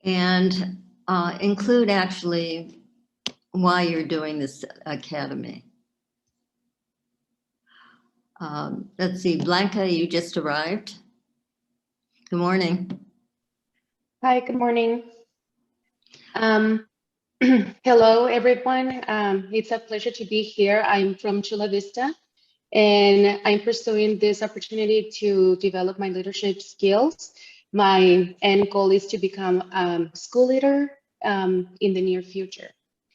And include actually why you're doing this academy. Let's see, Blanca, you just arrived. Good morning. Hi, good morning. Hello, everyone. It's a pleasure to be here. I'm from Chula Vista, and I'm pursuing this opportunity to develop my leadership skills. My end goal is to become a school leader in the near future.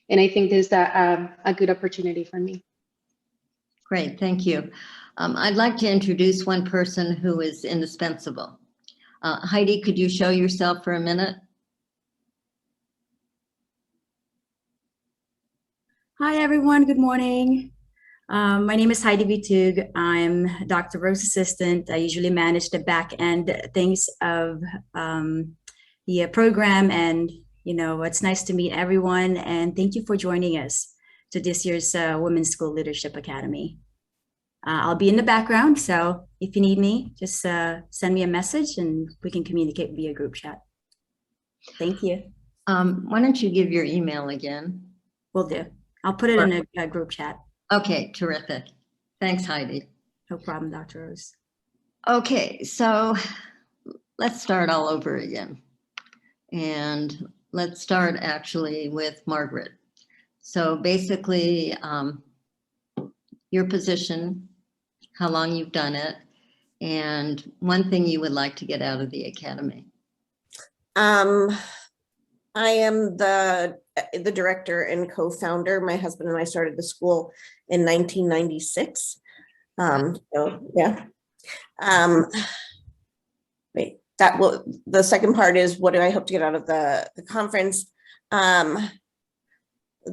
And I think this is a good opportunity for me. Great, thank you. I'd like to introduce one person who is indispensable. Heidi, could you show yourself for a minute? Hi, everyone. Good morning. My name is Heidi Vitug. I'm Dr. Rose's assistant. I usually manage the back end things of the program. And, you know, it's nice to meet everyone. And thank you for joining us to this year's Women's School Leadership Academy. I'll be in the background. So if you need me, just send me a message and we can communicate via group chat. Thank you. Why don't you give your email again? Will do. I'll put it in a group chat. Okay, terrific. Thanks, Heidi. No problem, Dr. Rose. Okay, so let's start all over again. And let's start actually with Margaret. So basically, your position, how long you've done it, and one thing you would like to get out of the academy. I am the director and co-founder. My husband and I started the school in 1996. So yeah. Wait, the second part is what do I hope to get out of the conference?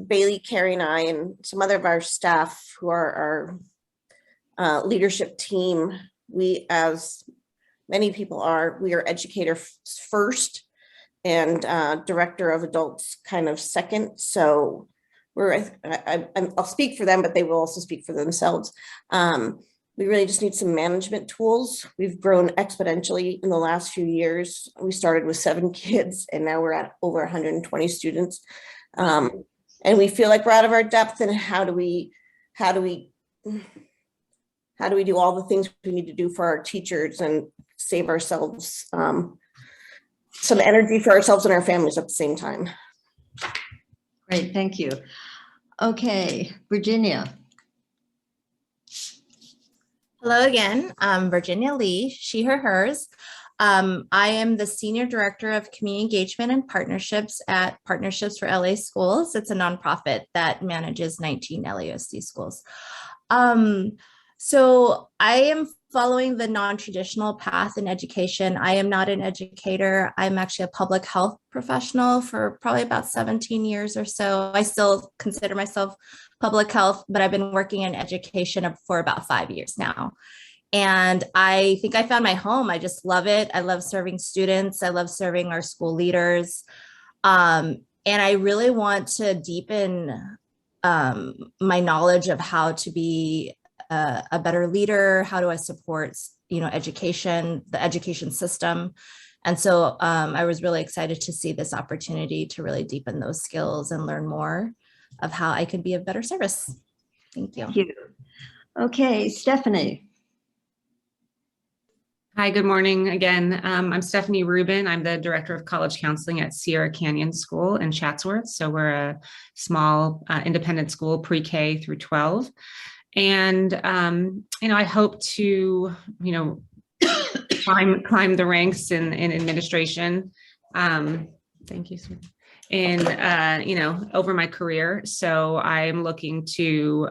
Bailey, Carrie, and I, and some other of our staff who are our leadership team, we, as many people are, we are educators first and director of adults kind of second. So I'll speak for them, but they will also speak for themselves. We really just need some management tools. We've grown exponentially in the last few years. We started with 7 kids and now we're at over 120 students. And we feel like we're out of our depth, and how do we do all the things we need to do for our teachers and save ourselves some energy for ourselves and our families at the same time. Great, thank you. Okay, Virginia. Hello again, Virginia Lee, she, her, hers. I am the Senior Director of Community Engagement and Partnerships at Partnerships for LA Schools. It's a nonprofit that manages 19 LAUSD schools. So I am following the non-traditional path in education. I am not an educator. I'm actually a public health professional for probably about 17 years or so. I still consider myself public health, but I've been working in education for about 5 years now. And I think I found my home. I just love it. I love serving students. I love serving our school leaders. And I really want to deepen my knowledge of how to be a better leader. How do I support, education, the education system? And so I was really excited to see this opportunity to really deepen those skills and learn more of how I could be of better service. Thank you. Thank you. Okay, Stephanie. Hi, good morning again. I'm Stephanie Rubin. I'm the Director of College Counseling at Sierra Canyon School in Chatsworth. So we're a small independent school, pre-K through 12. And, I hope to, climb the ranks in administration. Thank you. Over my career. So I'm looking to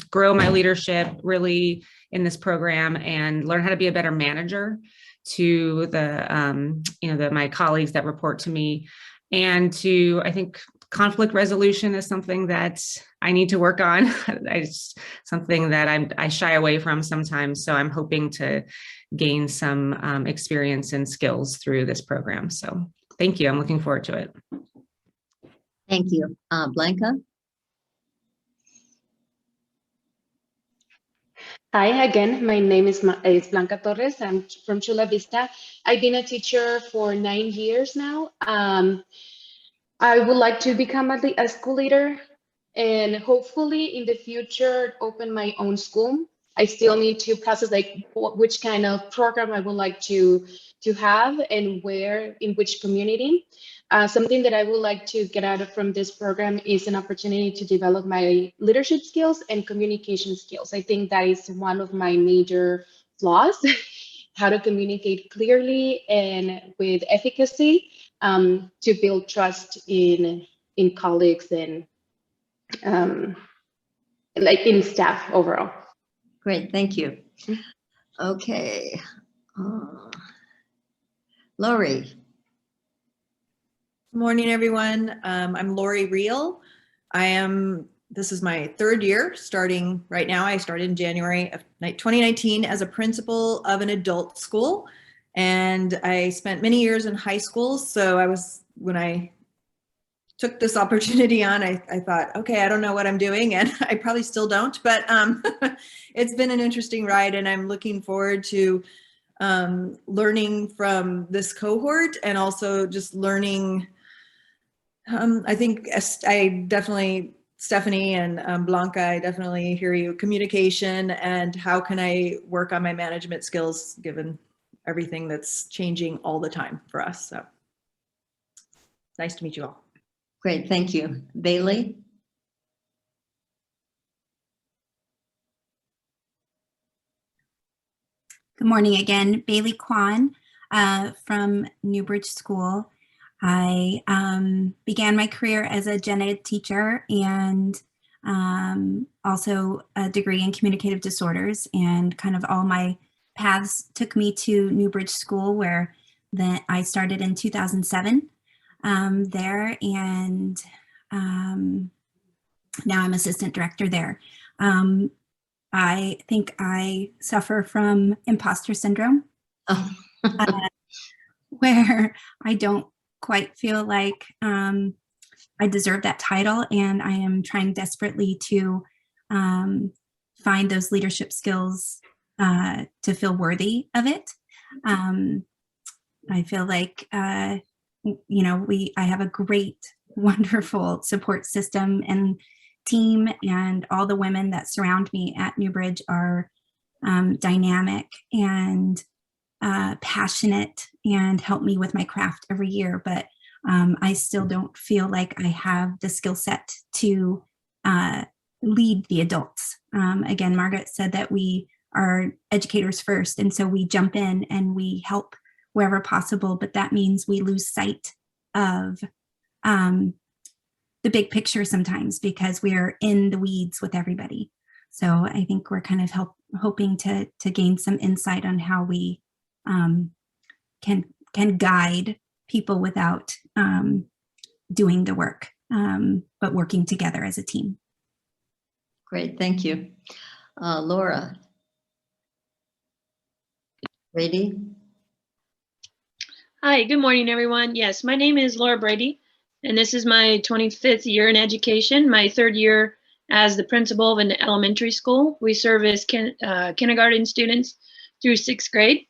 grow my leadership really in this program and learn how to be a better manager to my colleagues that report to me, and I think conflict resolution is something that I need to work on. It's something that I shy away from sometimes. So I'm hoping to gain some experience and skills through this program. So thank you. I'm looking forward to it. Thank you. Blanca? Hi again, my name is Blanca Torres. I'm from Chula Vista. I've been a teacher for 9 years now. I would like to become a school leader and hopefully in the future open my own school. I still need to process like which kind of program I would like to have and where, in which community. Something that I would like to get out of from this program is an opportunity to develop my leadership skills and communication skills. I think that is one of my major flaws, how to communicate clearly and with efficacy to build trust in colleagues and like in staff overall. Great, thank you. Okay. Lori. Morning, everyone. I'm Lori Reel. This is my third year starting right now. I started in January of 2019 as a principal of an adult school. And I spent many years in high school. So when I took this opportunity on, I thought, okay, I don't know what I'm doing. And I probably still don't, but it's been an interesting ride and I'm looking forward to learning from this cohort and also just learning. I think Stephanie and Blanca, I definitely hear you. Communication and how can I work on my management skills given everything that's changing all the time for us. So nice to meet you all. Great, thank you. Bailey? Good morning again. Bailey Kwan from Newbridge School. I began my career as a gen ed teacher and also a degree in communicative disorders, and kind of all my paths took me to Newbridge School, where then I started in 2007 there, and now I'm assistant director there. I think I suffer from imposter syndrome, where I don't quite feel like I deserve that title, and I am trying desperately to find those leadership skills to feel worthy of it. I feel like I have a great, wonderful support system and team, and all the women that surround me at Newbridge are dynamic and passionate and help me with my craft every year. But I still don't feel like I have the skill set to lead the adults. Again, Margaret said that we are educators first, and so we jump in and we help wherever possible, but that means we lose sight of the big picture sometimes because we are in the weeds with everybody. So I think we're kind of hoping to gain some insight on how we can guide people without doing the work, but working together as a team. Great, thank you. Laura. Brady. Hi, good morning, everyone. Yes, my name is Laura Brady, and this is my 25th year in education, my third year as the principal of an elementary school. We service kindergarten students through 6th grade,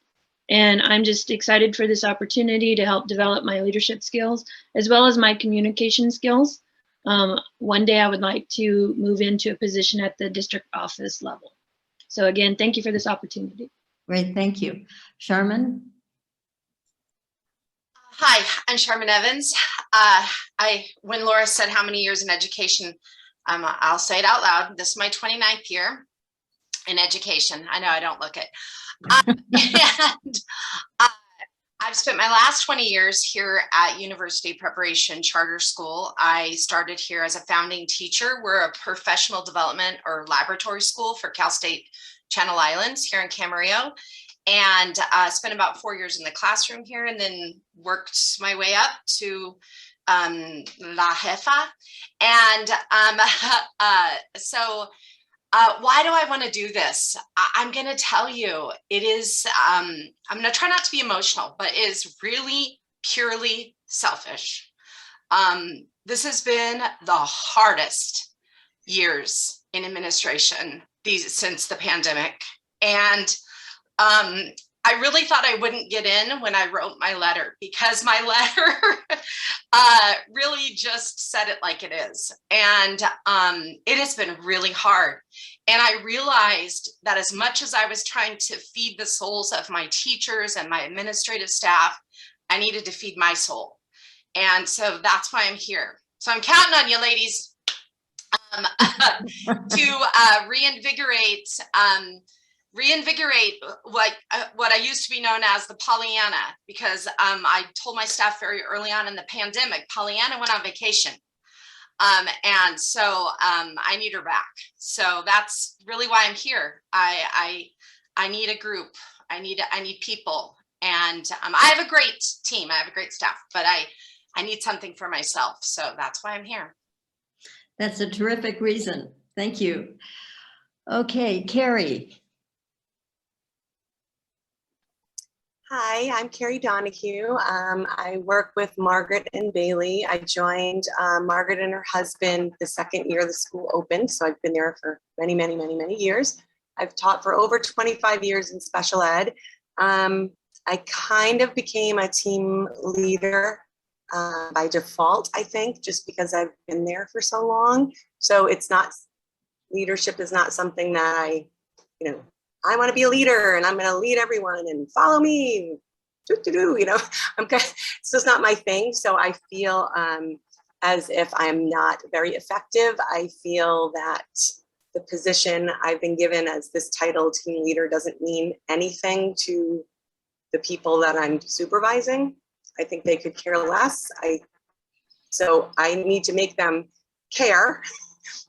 and I'm just excited for this opportunity to help develop my leadership skills as well as my communication skills. One day I would like to move into a position at the district office level. So again, thank you for this opportunity. Great, thank you. Charmin? Hi, I'm Charmin Evans. When Laura said how many years in education, I'll say it out loud. This is my 29th year in education. I know I don't look it. And I've spent my last 20 years here at University Preparation Charter School. I started here as a founding teacher. We're a professional development or laboratory school for Cal State Channel Islands here in Camarillo. And spent about 4 years in the classroom here, and then worked my way up to La Jefa. And why do I want to do this? I'm going to tell you, it is, I'm going to try not to be emotional, but it is really purely selfish. This has been the hardest years in administration since the pandemic. And I really thought I wouldn't get in when I wrote my letter, because my letter really just said it like it is. And it has been really hard. And I realized that as much as I was trying to feed the souls of my teachers and my administrative staff, I needed to feed my soul. And so that's why I'm here. So I'm counting on you, ladies, to reinvigorate what I used to be known as the Pollyanna, because I told my staff very early on in the pandemic, Pollyanna went on vacation. And so I need her back. So that's really why I'm here. I need a group. I need people. And I have a great team. I have a great staff, but I need something for myself. So that's why I'm here. That's a terrific reason. Thank you. Okay, Carrie. Hi, I'm Carrie Donahue. I work with Margaret and Bailey. I joined Margaret and her husband the second year the school opened. So I've been there for many, many, many, many years. I've taught for over 25 years in special ed. I kind of became a team leader by default, I think, just because I've been there for so long. So it's not, leadership is not something that I want to be a leader and I'm going to lead everyone and follow me. I'm kind of, it's just not my thing. So I feel as if I'm not very effective. I feel that the position I've been given as this title, team leader, doesn't mean anything to the people that I'm supervising. I think they could care less. So I need to make them care,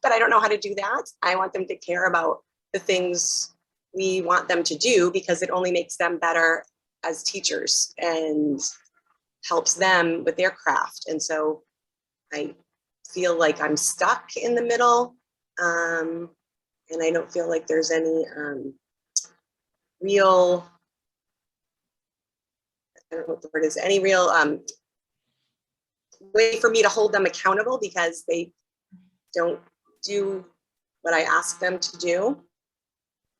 but I don't know how to do that. I want them to care about the things we want them to do, because it only makes them better as teachers and helps them with their craft. And so I feel like I'm stuck in the middle, and I don't feel like there's any real, I don't know what the word is, any real way for me to hold them accountable, because they don't do what I ask them to do.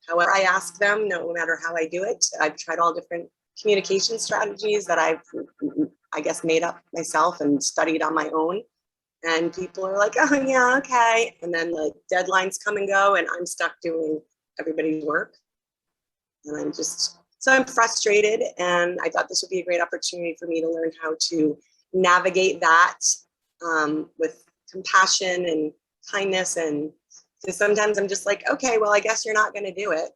However I ask them, no matter how I do it. I've tried all different communication strategies that I've, I guess, made up myself and studied on my own. And people are like, oh yeah, okay. And then the deadlines come and go and I'm stuck doing everybody's work. And I'm just, so I'm frustrated, and I thought this would be a great opportunity for me to learn how to navigate that with compassion and kindness. And because sometimes I'm just like, okay, well, I guess you're not going to do it.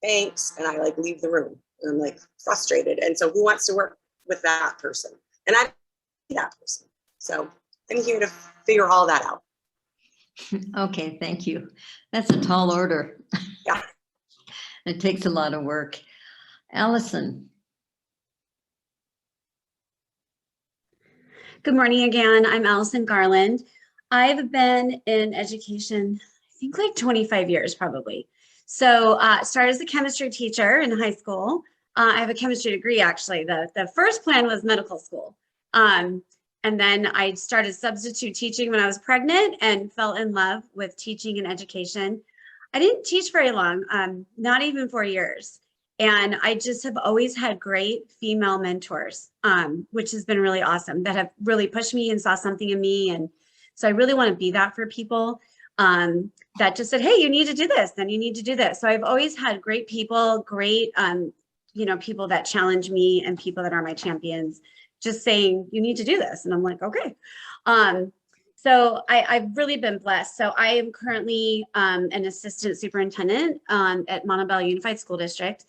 Thanks. And I leave the room. And I'm frustrated. And so who wants to work with that person? And I'm that person. So I'm here to figure all that out. Okay, thank you. That's a tall order. Yeah. It takes a lot of work. Allison. Good morning again. I'm Allison Garland. I've been in education, I think 25 years probably. So started as a chemistry teacher in high school. I have a chemistry degree, actually. The first plan was medical school. And then I started substitute teaching when I was pregnant and fell in love with teaching and education. I didn't teach very long, not even 4 years. And I just have always had great female mentors, which has been really awesome, that have really pushed me and saw something in me. And so I really want to be that for people that just said, hey, you need to do this, then you need to do this. So I've always had great people, great, people that challenge me and people that are my champions, just saying, you need to do this. And I'm like, okay. So I've really been blessed. So I am currently an assistant superintendent at Montebello Unified School District.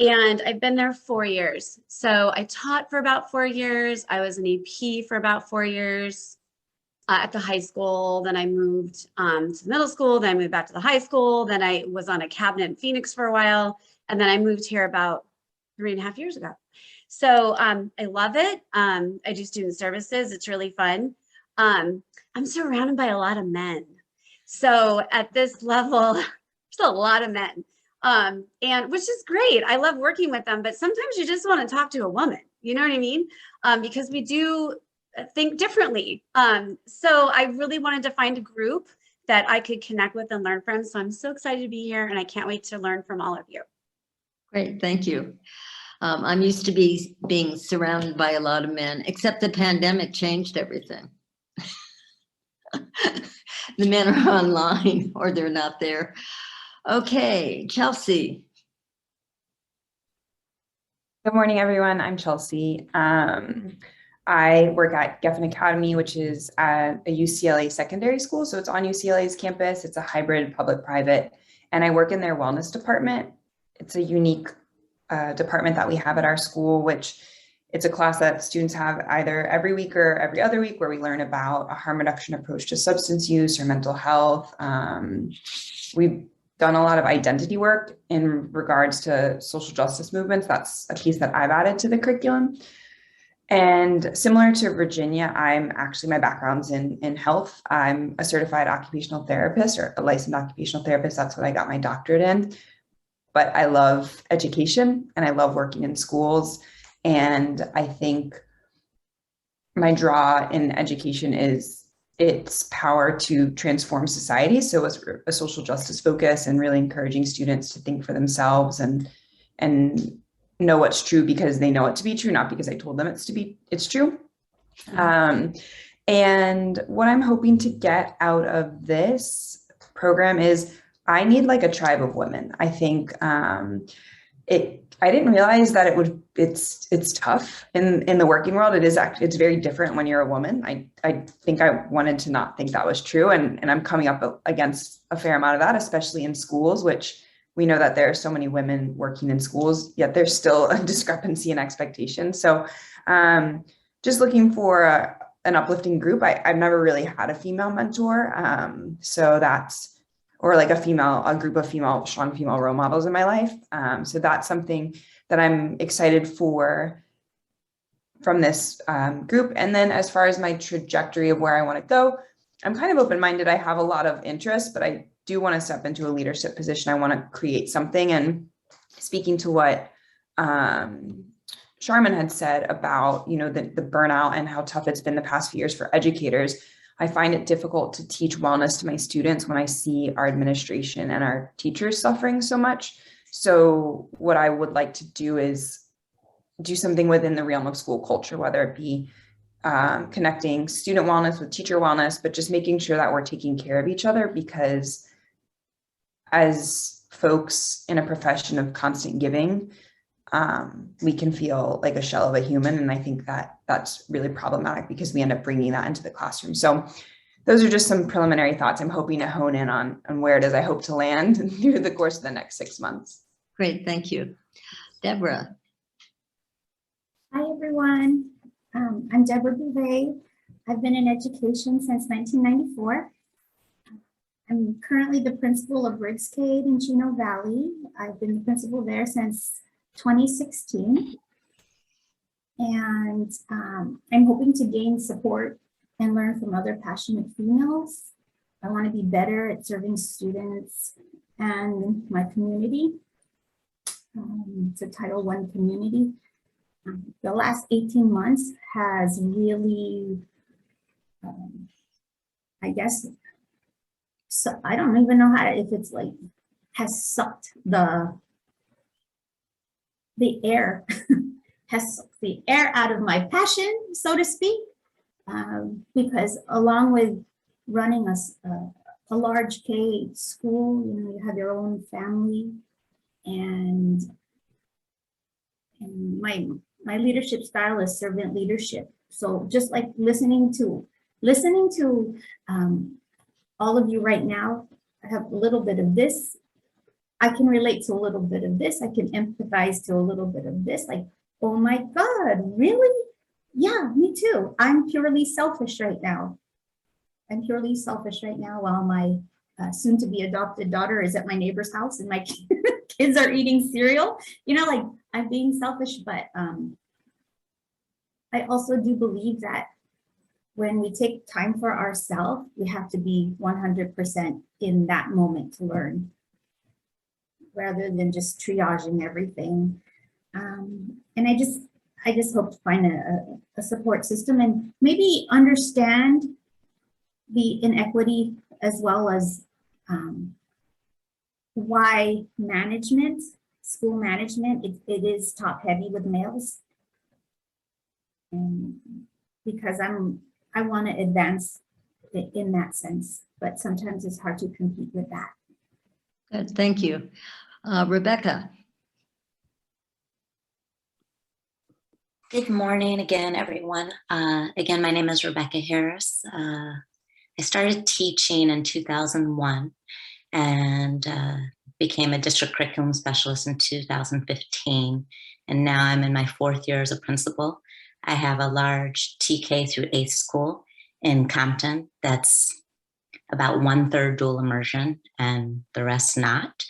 And I've been there 4 years. So I taught for about 4 years. I was an AP for about 4 years at the high school. Then I moved to the middle school. Then I moved back to the high school. Then I was on a cabinet in Phoenix for a while. And then I moved here about 3.5 years ago. So I love it. I do student services. It's really fun. I'm surrounded by a lot of men. So at this level, there's a lot of men. And which is great. I love working with them, but sometimes you just want to talk to a woman, you know what I mean? Because we do think differently. So I really wanted to find a group that I could connect with and learn from. So I'm so excited to be here, and I can't wait to learn from all of you. Great, thank you. I'm used to being surrounded by a lot of men, except the pandemic changed everything. The men are online or they're not there. Okay, Chelsea. Good morning, everyone. I'm Chelsea. I work at Geffen Academy, which is at a UCLA secondary school. So it's on UCLA's campus. It's a hybrid public-private, and I work in their wellness department. It's a unique department that we have at our school, which it's a class that students have either every week or every other week, where we learn about a harm reduction approach to substance use or mental health. We've done a lot of identity work in regards to social justice movements. That's a piece that I've added to the curriculum. And similar to Virginia, my background's in health. I'm a certified occupational therapist, or a licensed occupational therapist. That's what I got my doctorate in. But I love education and I love working in schools. And I think my draw in education is its power to transform society. So it's a social justice focus and really encouraging students to think for themselves and know what's true because they know it to be true, not because I told them it's true. And what I'm hoping to get out of this program is I need like a tribe of women. I think I didn't realize that it's tough in the working world. It's very different when you're a woman. I think I wanted to not think that was true. And I'm coming up against a fair amount of that, especially in schools, which we know that there are so many women working in schools, yet there's still a discrepancy in expectations. So just looking for an uplifting group. I've never really had a female mentor. So that's, or like a group of strong female role models in my life. So that's something that I'm excited for from this group. And then as far as my trajectory of where I want to go, I'm kind of open-minded. I have a lot of interest, but I do want to step into a leadership position. I want to create something. And speaking to what Sharman had said about, the burnout and how tough it's been the past few years for educators, I find it difficult to teach wellness to my students when I see our administration and our teachers suffering so much. So what I would like to do is do something within the realm of school culture, whether it be connecting student wellness with teacher wellness, but just making sure that we're taking care of each other, because as folks in a profession of constant giving, we can feel like a shell of a human. And I think that that's really problematic because we end up bringing that into the classroom. So those are just some preliminary thoughts. I'm hoping to hone in on where it is I hope to land through the course of the next 6 months. Great, thank you. Deborah. Hi, everyone. I'm Deborah Bouvet. I've been in education since 1994. I'm currently the principal of Rigscade in Chino Valley. I've been the principal there since 2016. And I'm hoping to gain support and learn from other passionate females. I want to be better at serving students and my community. It's a Title I community. The last 18 months has really, I guess, so I don't even know if it's like, has sucked the air, has sucked the air out of my passion, so to speak, because along with running a large K school, you have your own family, and my leadership style is servant leadership. So just like listening to all of you right now, I have a little bit of this. I can relate to a little bit of this. I can empathize to a little bit of this. Like, oh my God, really? Yeah, me too. I'm purely selfish right now. I'm purely selfish right now while my soon-to-be adopted daughter is at my neighbor's house and my kids are eating cereal. Like I'm being selfish, but I also do believe that when we take time for ourselves, we have to be 100% in that moment to learn, rather than just triaging everything. And I just hope to find a support system and maybe understand the inequity as well as why management, school management, it is top heavy with males. And because I want to advance in that sense, but sometimes it's hard to compete with that. Good, thank you. Rebecca. Good morning again, everyone. Again, my name is Rebecca Harris. I started teaching in 2001 and became a district curriculum specialist in 2015. And now I'm in my 4th year as a principal. I have a large TK through 8th school in Compton that's about 1/3 dual immersion and the rest not.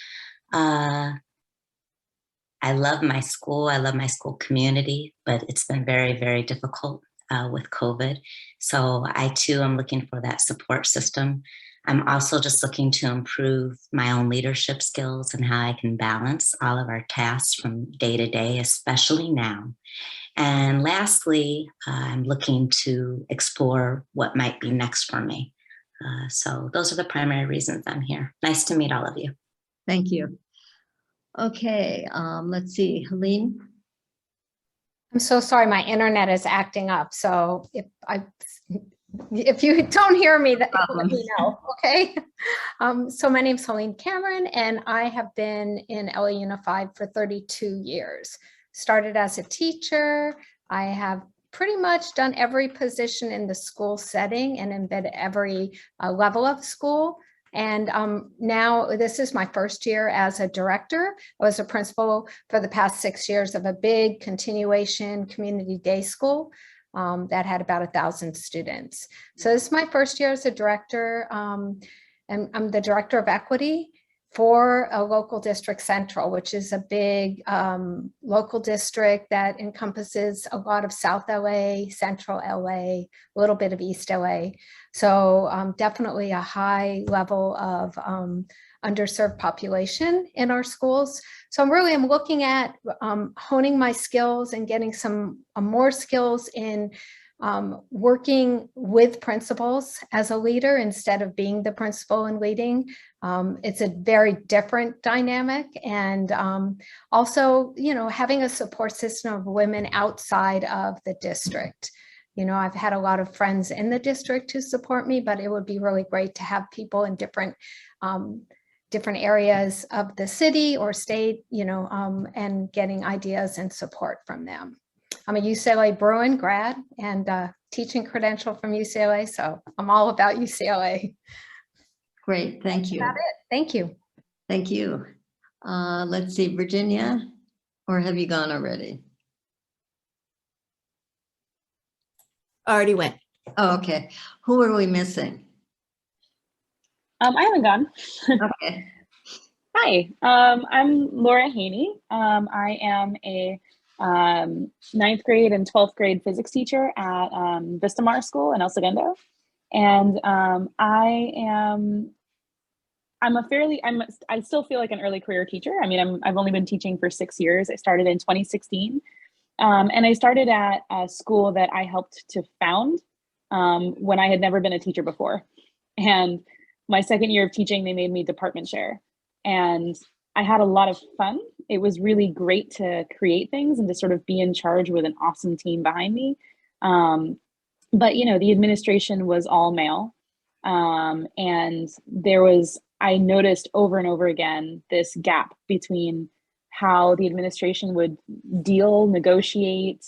I love my school. I love my school community, but it's been very, very difficult with COVID. So I too am looking for that support system. I'm also just looking to improve my own leadership skills and how I can balance all of our tasks from day to day, especially now. And lastly, I'm looking to explore what might be next for me. So those are the primary reasons I'm here. Nice to meet all of you. Thank you. Okay, let's see, Helene. I'm so sorry, my internet is acting up. So if you don't hear me, let me know, okay? So my name is Helene Cameron, and I have been in LA Unified for 32 years. Started as a teacher. I have pretty much done every position in the school setting and embedded every level of school. And now this is my 1st year as a director. I was a principal for the past 6 years of a big continuation community day school that had about 1,000 students. So this is my 1st year as a director, and I'm the director of equity for a local district central, which is a big local district that encompasses a lot of South LA, Central LA, a little bit of East LA. So definitely a high level of underserved population in our schools. So I'm looking at honing my skills and getting some more skills in working with principals as a leader instead of being the principal and leading. It's a very different dynamic, and also, having a support system of women outside of the district. I've had a lot of friends in the district who support me, but it would be really great to have people in different areas of the city or state, and getting ideas and support from them. I'm a UCLA Bruin grad and teaching credential from UCLA, so I'm all about UCLA. Great, thank you. That's it. Thank you. Thank you. Let's see, Virginia, or have you gone already? Already went. Oh, okay. Who are we missing? I haven't gone. Okay. Hi, I'm Laura Haney. I am a 9th grade and 12th grade physics teacher at Vistamar School in El Segundo. And I still feel like an early career teacher. I mean, I've only been teaching for 6 years. I started in 2016. And I started at a school that I helped to found when I had never been a teacher before. And my 2nd year of teaching, they made me department chair. And I had a lot of fun. It was really great to create things and to sort of be in charge with an awesome team behind me. But, the administration was all male. And I noticed over and over again, this gap between how the administration would negotiate,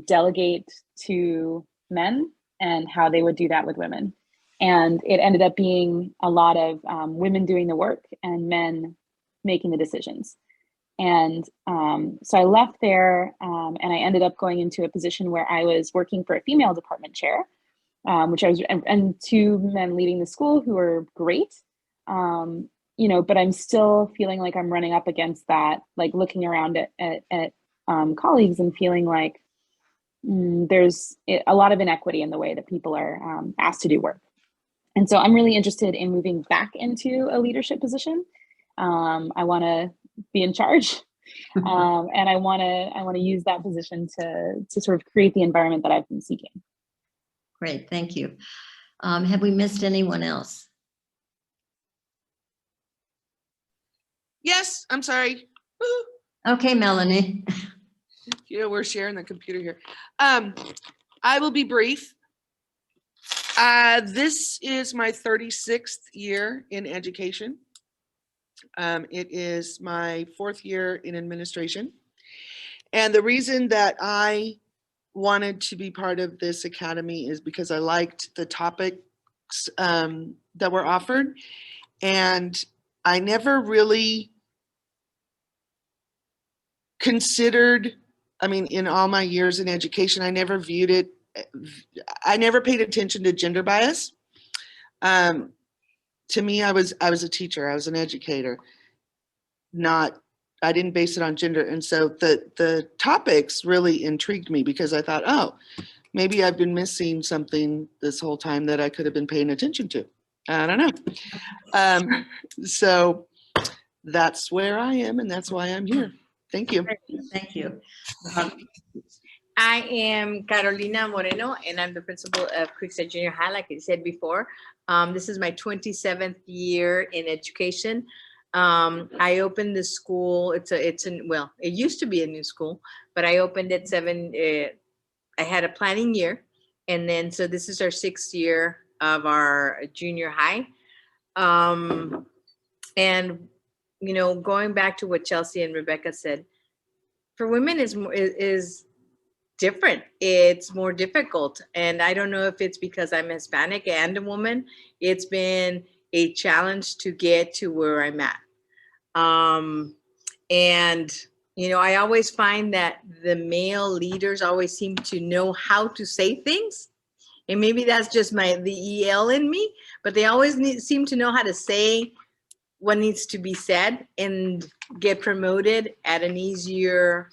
delegate to men and how they would do that with women. And it ended up being a lot of women doing the work and men making the decisions. And so I left there and I ended up going into a position where I was working for a female department chair, and 2 men leading the school who were great. But I'm still feeling like I'm running up against that, like looking around at colleagues and feeling like there's a lot of inequity in the way that people are asked to do work. And so I'm really interested in moving back into a leadership position. I want to be in charge, and I want to use that position to sort of create the environment that I've been seeking. Great, thank you. Have we missed anyone else? Yes, I'm sorry. Okay, Melanie. You know, we're sharing the computer here. I will be brief. This is my 36th year in education. It is my 4th year in administration. And the reason that I wanted to be part of this academy is because I liked the topics that were offered. And I never really considered, I mean, in all my years in education, I never viewed it, I never paid attention to gender bias. To me, I was a teacher, I was an educator, I didn't base it on gender. And so the topics really intrigued me because I thought, oh, maybe I've been missing something this whole time that I could have been paying attention to. I don't know. So that's where I am, and that's why I'm here. Thank you. Thank you. I am Carolina Moreno, and I'm the principal of Creekside Junior High, like I said before. This is my 27th year in education. I opened the school. Well, it used to be a new school, but I opened it I had a planning year, and then so this is our 6th year of our junior high. And you know, going back to what Chelsea and Rebecca said, for women is different. It's more difficult. And I don't know if it's because I'm Hispanic and a woman. It's been a challenge to get to where I'm at. And, you know, I always find that the male leaders always seem to know how to say things. And maybe that's just the EL in me, but they always seem to know how to say what needs to be said and get promoted at an easier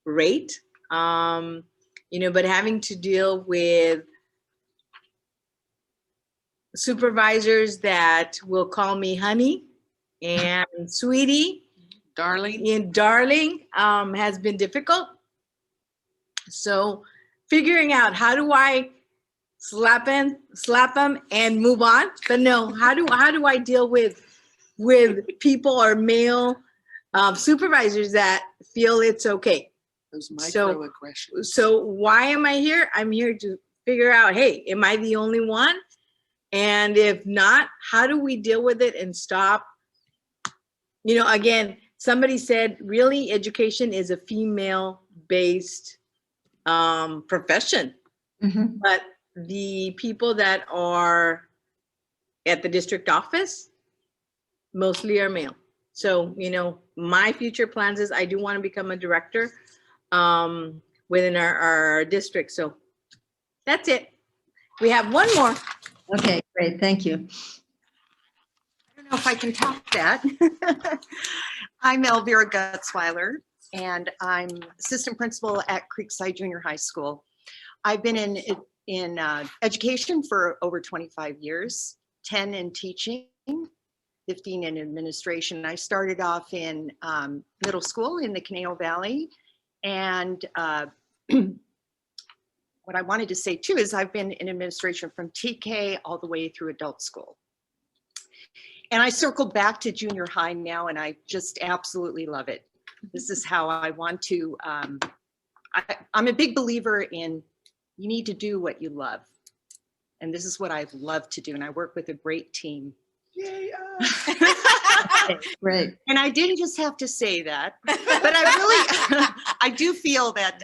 rate. You know, but having to deal with supervisors that will call me honey and sweetie, darling, and darling has been difficult. So figuring out how do I slap them and move on, but no, how do I deal with people or male supervisors that feel it's okay? Those microaggressions. So why am I here? I'm here to figure out, hey, am I the only one? And if not, how do we deal with it and stop? You know, again, somebody said, really, education is a female-based profession. Mm-hmm. But the people that are at the district office mostly are male. So, you know, my future plans is I do want to become a director within our district. So that's it. We have one more. Okay, great. Thank you. I don't know if I can top that. I'm Elvira Gutzweiler, and I'm assistant principal at Creekside Junior High School. I've been in education for over 25 years, 10 in teaching, 15 in administration. I started off in middle school in the Conejo Valley. And what I wanted to say too is I've been in administration from TK all the way through adult school. And I circled back to junior high now, and I just absolutely love it. This is how I want to, I'm a big believer in you need to do what you love. And this is what I love to do. And I work with a great team. Yay! Great. And I didn't just have to say that, but I really, I do feel that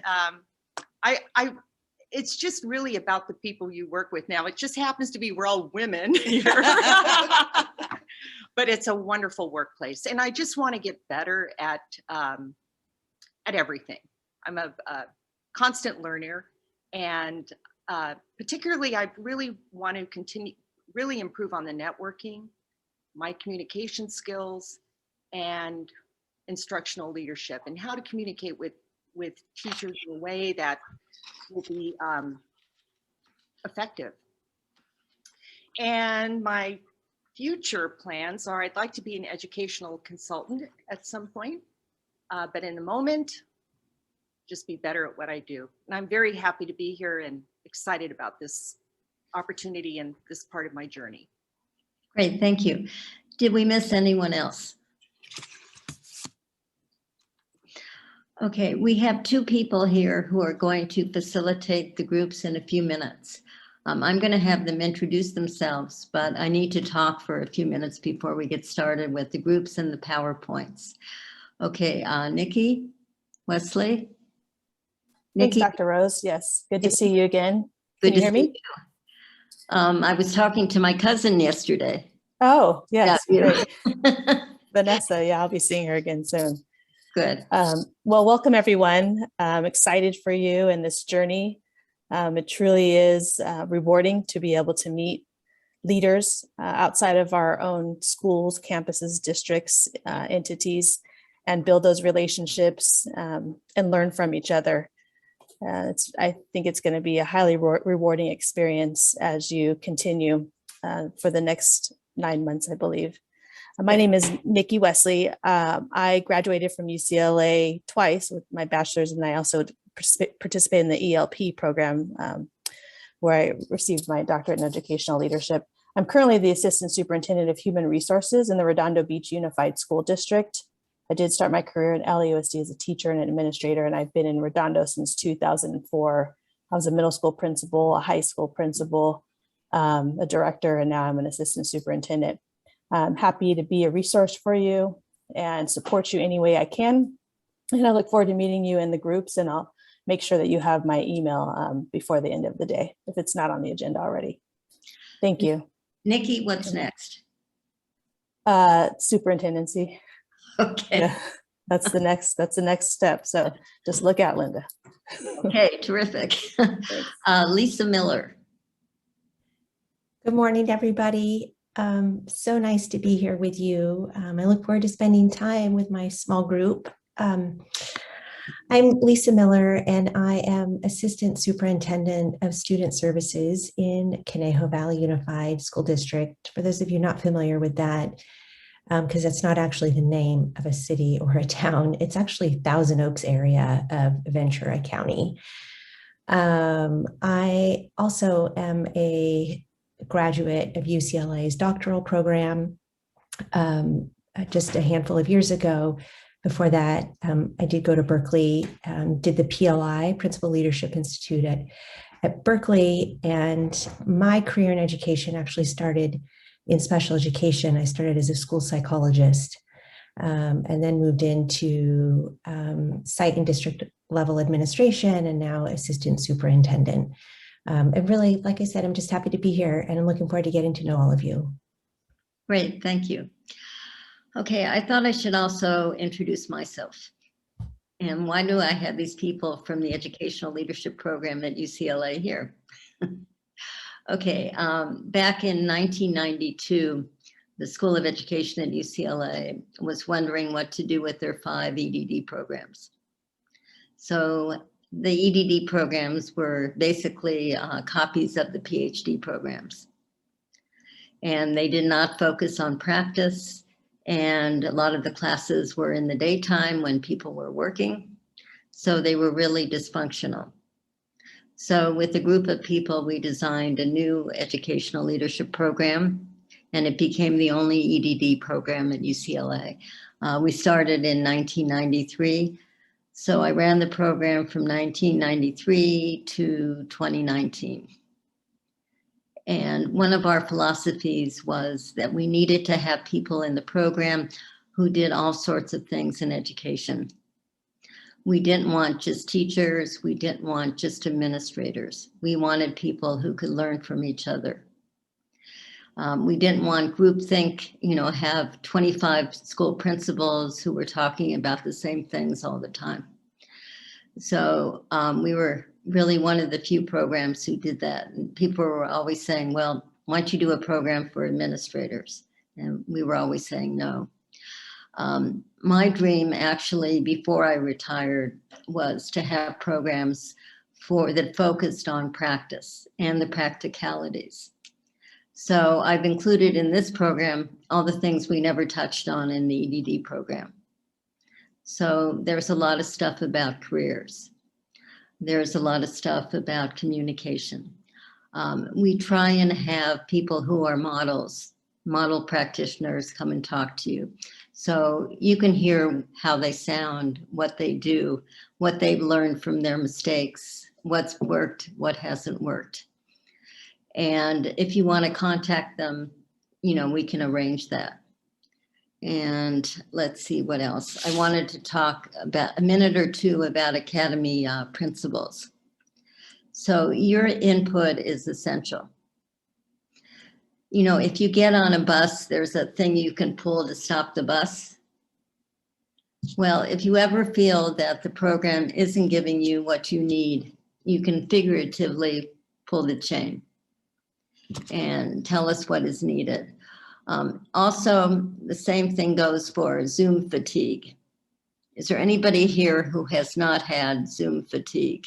it's just really about the people you work with now. It just happens to be we're all women here. But it's a wonderful workplace. And I just want to get better at everything. I'm a constant learner, and particularly I really want to really improve on the networking, my communication skills, and instructional leadership, and how to communicate with teachers in a way that will be effective. And my future plans are I'd like to be an educational consultant at some point, but in the moment, just be better at what I do. And I'm very happy to be here and excited about this opportunity and this part of my journey. Great, thank you. Did we miss anyone else? Okay, we have two people here who are going to facilitate the groups in a few minutes. I'm going to have them introduce themselves, but I need to talk for a few minutes before we get started with the groups and the PowerPoints. Okay, Nikki Wesley. Thanks, Nikki. Dr. Rose. Yes, good to see you again. Good Can you to hear see me? you. I was talking to my cousin yesterday. Oh, yes, Yeah, great. Vanessa, yeah, I'll be seeing her again soon. Good. Well, welcome everyone. I'm excited for you in this journey. It truly is rewarding to be able to meet leaders outside of our own schools, campuses, districts, entities, and build those relationships and learn from each other. I think it's going to be a highly rewarding experience as you continue for the next 9 months, I believe. My name is Nikki Wesley. I graduated from UCLA twice with my bachelor's, and I also participated in the ELP program where I received my doctorate in educational leadership. I'm currently the Assistant Superintendent of Human Resources in the Redondo Beach Unified School District. I did start my career in LAUSD as a teacher and an administrator, and I've been in Redondo since 2004. I was a middle school principal, a high school principal, a director, and now I'm an assistant superintendent. I'm happy to be a resource for you and support you any way I can. And I look forward to meeting you in the groups, and I'll make sure that you have my email before the end of the day, if it's not on the agenda already. Thank you. Nikki, what's next? Superintendency. Okay. Yeah, that's the next step. So just look out, Linda. Okay, terrific. Lisa Miller. Good morning, everybody. So nice to be here with you. I look forward to spending time with my small group. I'm Lisa Miller, and I am Assistant Superintendent of Student Services in Conejo Valley Unified School District. For those of you not familiar with that, because that's not actually the name of a city or a town, it's actually Thousand Oaks area of Ventura County. I also am a graduate of UCLA's doctoral program just a handful of years ago. Before that, I did go to Berkeley, did the PLI, Principal Leadership Institute at Berkeley, and my career in education actually started in special education. I started as a school psychologist and then moved into site and district level administration, and now assistant superintendent. And really, like I said, I'm just happy to be here, and I'm looking forward to getting to know all of you. Great, thank you. Okay, I thought I should also introduce myself. And why do I have these people from the Educational Leadership Program at UCLA here? Okay, back in 1992, the School of Education at UCLA was wondering what to do with their 5 EDD programs. So the EDD programs were basically copies of the Ph.D. programs. And they did not focus on practice. And a lot of the classes were in the daytime when people were working. So they were really dysfunctional. So with a group of people, we designed a new educational leadership program, and it became the only EDD program at UCLA. We started in 1993. So I ran the program from 1993 to 2019. And one of our philosophies was that we needed to have people in the program who did all sorts of things in education. We didn't want just teachers. We didn't want just administrators. We wanted people who could learn from each other. We didn't want groupthink, have 25 school principals who were talking about the same things all the time. So we were really one of the few programs who did that. And people were always saying, well, why don't you do a program for administrators? And we were always saying no. My dream actually, before I retired, was to have programs that focused on practice and the practicalities. So I've included in this program all the things we never touched on in the EDD program. So there's a lot of stuff about careers. There's a lot of stuff about communication. We try and have people who are model practitioners come and talk to you. So you can hear how they sound, what they do, what they've learned from their mistakes, what's worked, what hasn't worked. And if you want to contact them, you know, we can arrange that. And let's see what else. I wanted to talk about a minute or two about academy principals. So your input is essential. You know, if you get on a bus, there's a thing you can pull to stop the bus. Well, if you ever feel that the program isn't giving you what you need, you can figuratively pull the chain and tell us what is needed. Also, the same thing goes for Zoom fatigue. Is there anybody here who has not had Zoom fatigue?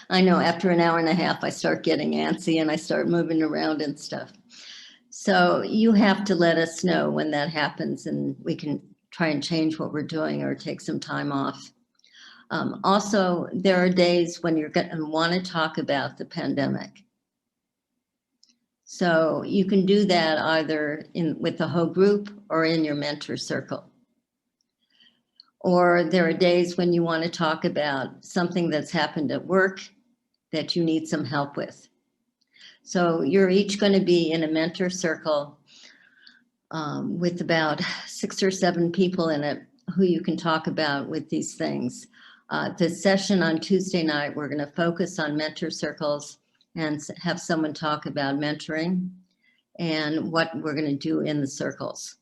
I know after an hour and a half, I start getting antsy and I start moving around and stuff. So you have to let us know when that happens and we can try and change what we're doing or take some time off. Also, there are days when you're going to want to talk about the pandemic. So you can do that either with the whole group or in your mentor circle. Or there are days when you want to talk about something that's happened at work that you need some help with. So you're each going to be in a mentor circle with about 6 or 7 people in it who you can talk about with these things. The session on Tuesday night, we're going to focus on mentor circles and have someone talk about mentoring and what we're going to do in the circles.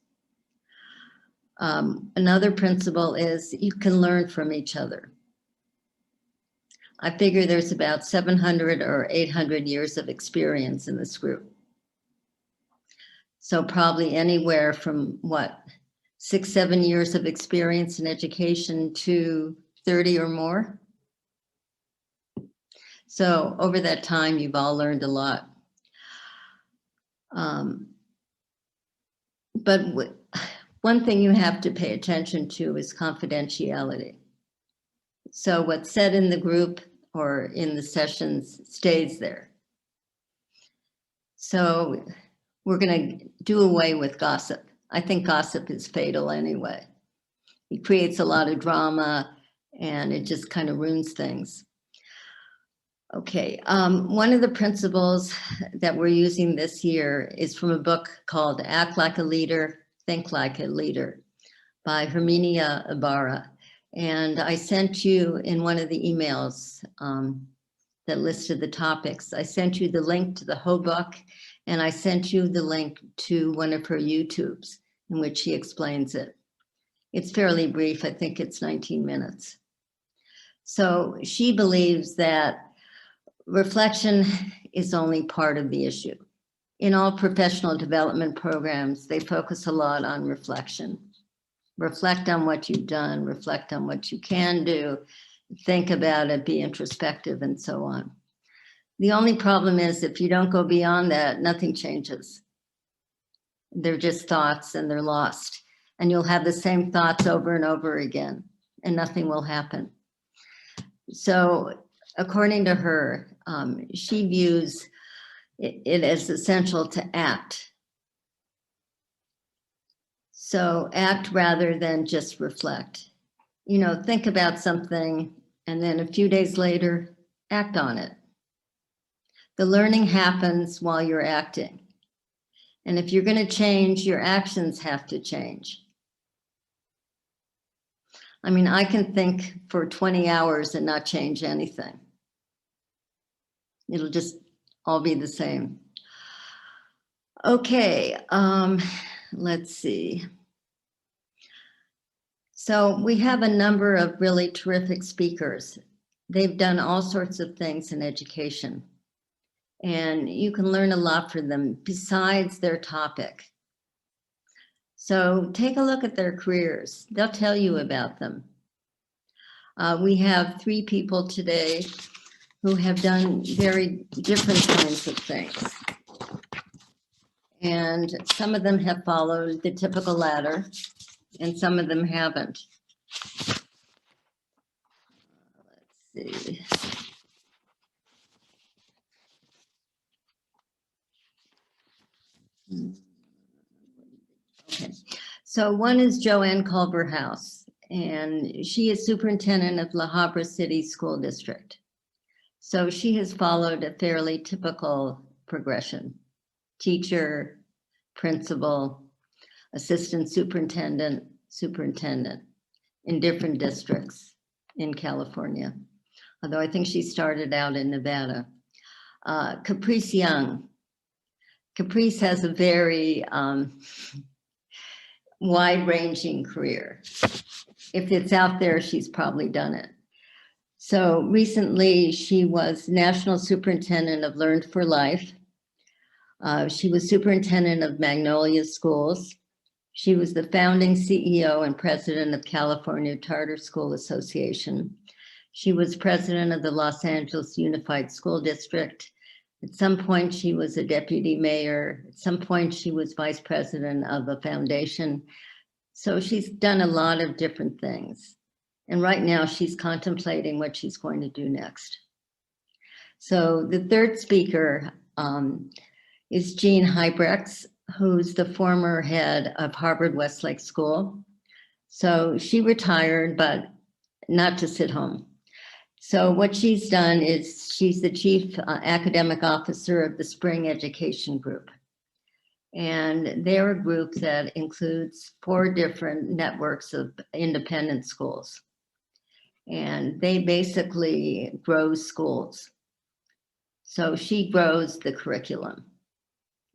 Another principle is you can learn from each other. I figure there's about 700 or 800 years of experience in this group. So probably anywhere from 6, 7 years of experience in education to 30 or more. So over that time, you've all learned a lot. But one thing you have to pay attention to is confidentiality. So what's said in the group or in the sessions stays there. So we're going to do away with gossip. I think gossip is fatal anyway. It creates a lot of drama and it just kind of ruins things. Okay, one of the principles that we're using this year is from a book called Act Like a Leader, Think Like a Leader by Herminia Ibarra. And I sent you in one of the emails that listed the topics, I sent you the link to the whole book and I sent you the link to one of her YouTubes in which she explains it. It's fairly brief, I think it's 19 minutes. So she believes that reflection is only part of the issue. In all professional development programs, they focus a lot on reflection. Reflect on what you've done, reflect on what you can do, think about it, be introspective, and so on. The only problem is if you don't go beyond that, nothing changes. They're just thoughts and they're lost. And you'll have the same thoughts over and over again, and nothing will happen. So according to her, she views it as essential to act. So act rather than just reflect. You know, think about something and then a few days later, act on it. The learning happens while you're acting. And if you're going to change, your actions have to change. I mean, I can think for 20 hours and not change anything. It'll just all be the same. Okay, let's see. So we have a number of really terrific speakers. They've done all sorts of things in education. And you can learn a lot from them besides their topic. So take a look at their careers. They'll tell you about them. We have 3 people today who have done very different kinds of things. And some of them have followed the typical ladder, and some of them haven't. Let's see. So one is Joanne Culverhouse, and she is superintendent of La Habra City School District. So she has followed a fairly typical progression: teacher, principal, assistant superintendent, superintendent in different districts in California. Although I think she started out in Nevada. Caprice Young. Caprice has a very wide-ranging career. If it's out there, she's probably done it. So recently, she was National Superintendent of Learn for Life. She was Superintendent of Magnolia Schools. She was the founding CEO and President of California Charter School Association. She was President of the Los Angeles Unified School District. At some point, she was a deputy mayor. At some point, she was vice president of a foundation. So she's done a lot of different things. And right now, she's contemplating what she's going to do next. So the third speaker is Jean Hybrex, who's the former head of Harvard Westlake School. So she retired, but not to sit home. So what she's done is she's the chief academic officer of the Spring Education Group. And they're a group that includes 4 different networks of independent schools. And they basically grow schools. So she grows the curriculum.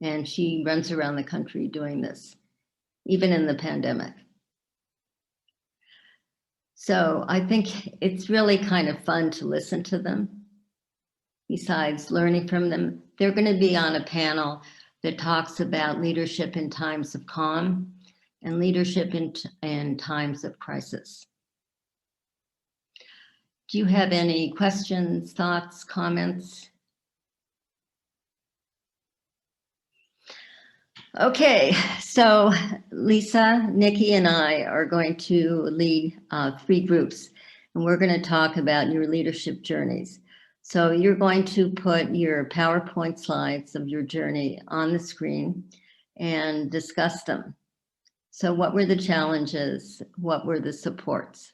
And she runs around the country doing this, even in the pandemic. So I think it's really kind of fun to listen to them. Besides learning from them, they're going to be on a panel that talks about leadership in times of calm and leadership in times of crisis. Do you have any questions, thoughts, comments? Okay, so Lisa, Nikki, and I are going to lead 3 groups, and we're going to talk about your leadership journeys. So you're going to put your PowerPoint slides of your journey on the screen and discuss them. So what were the challenges? What were the supports?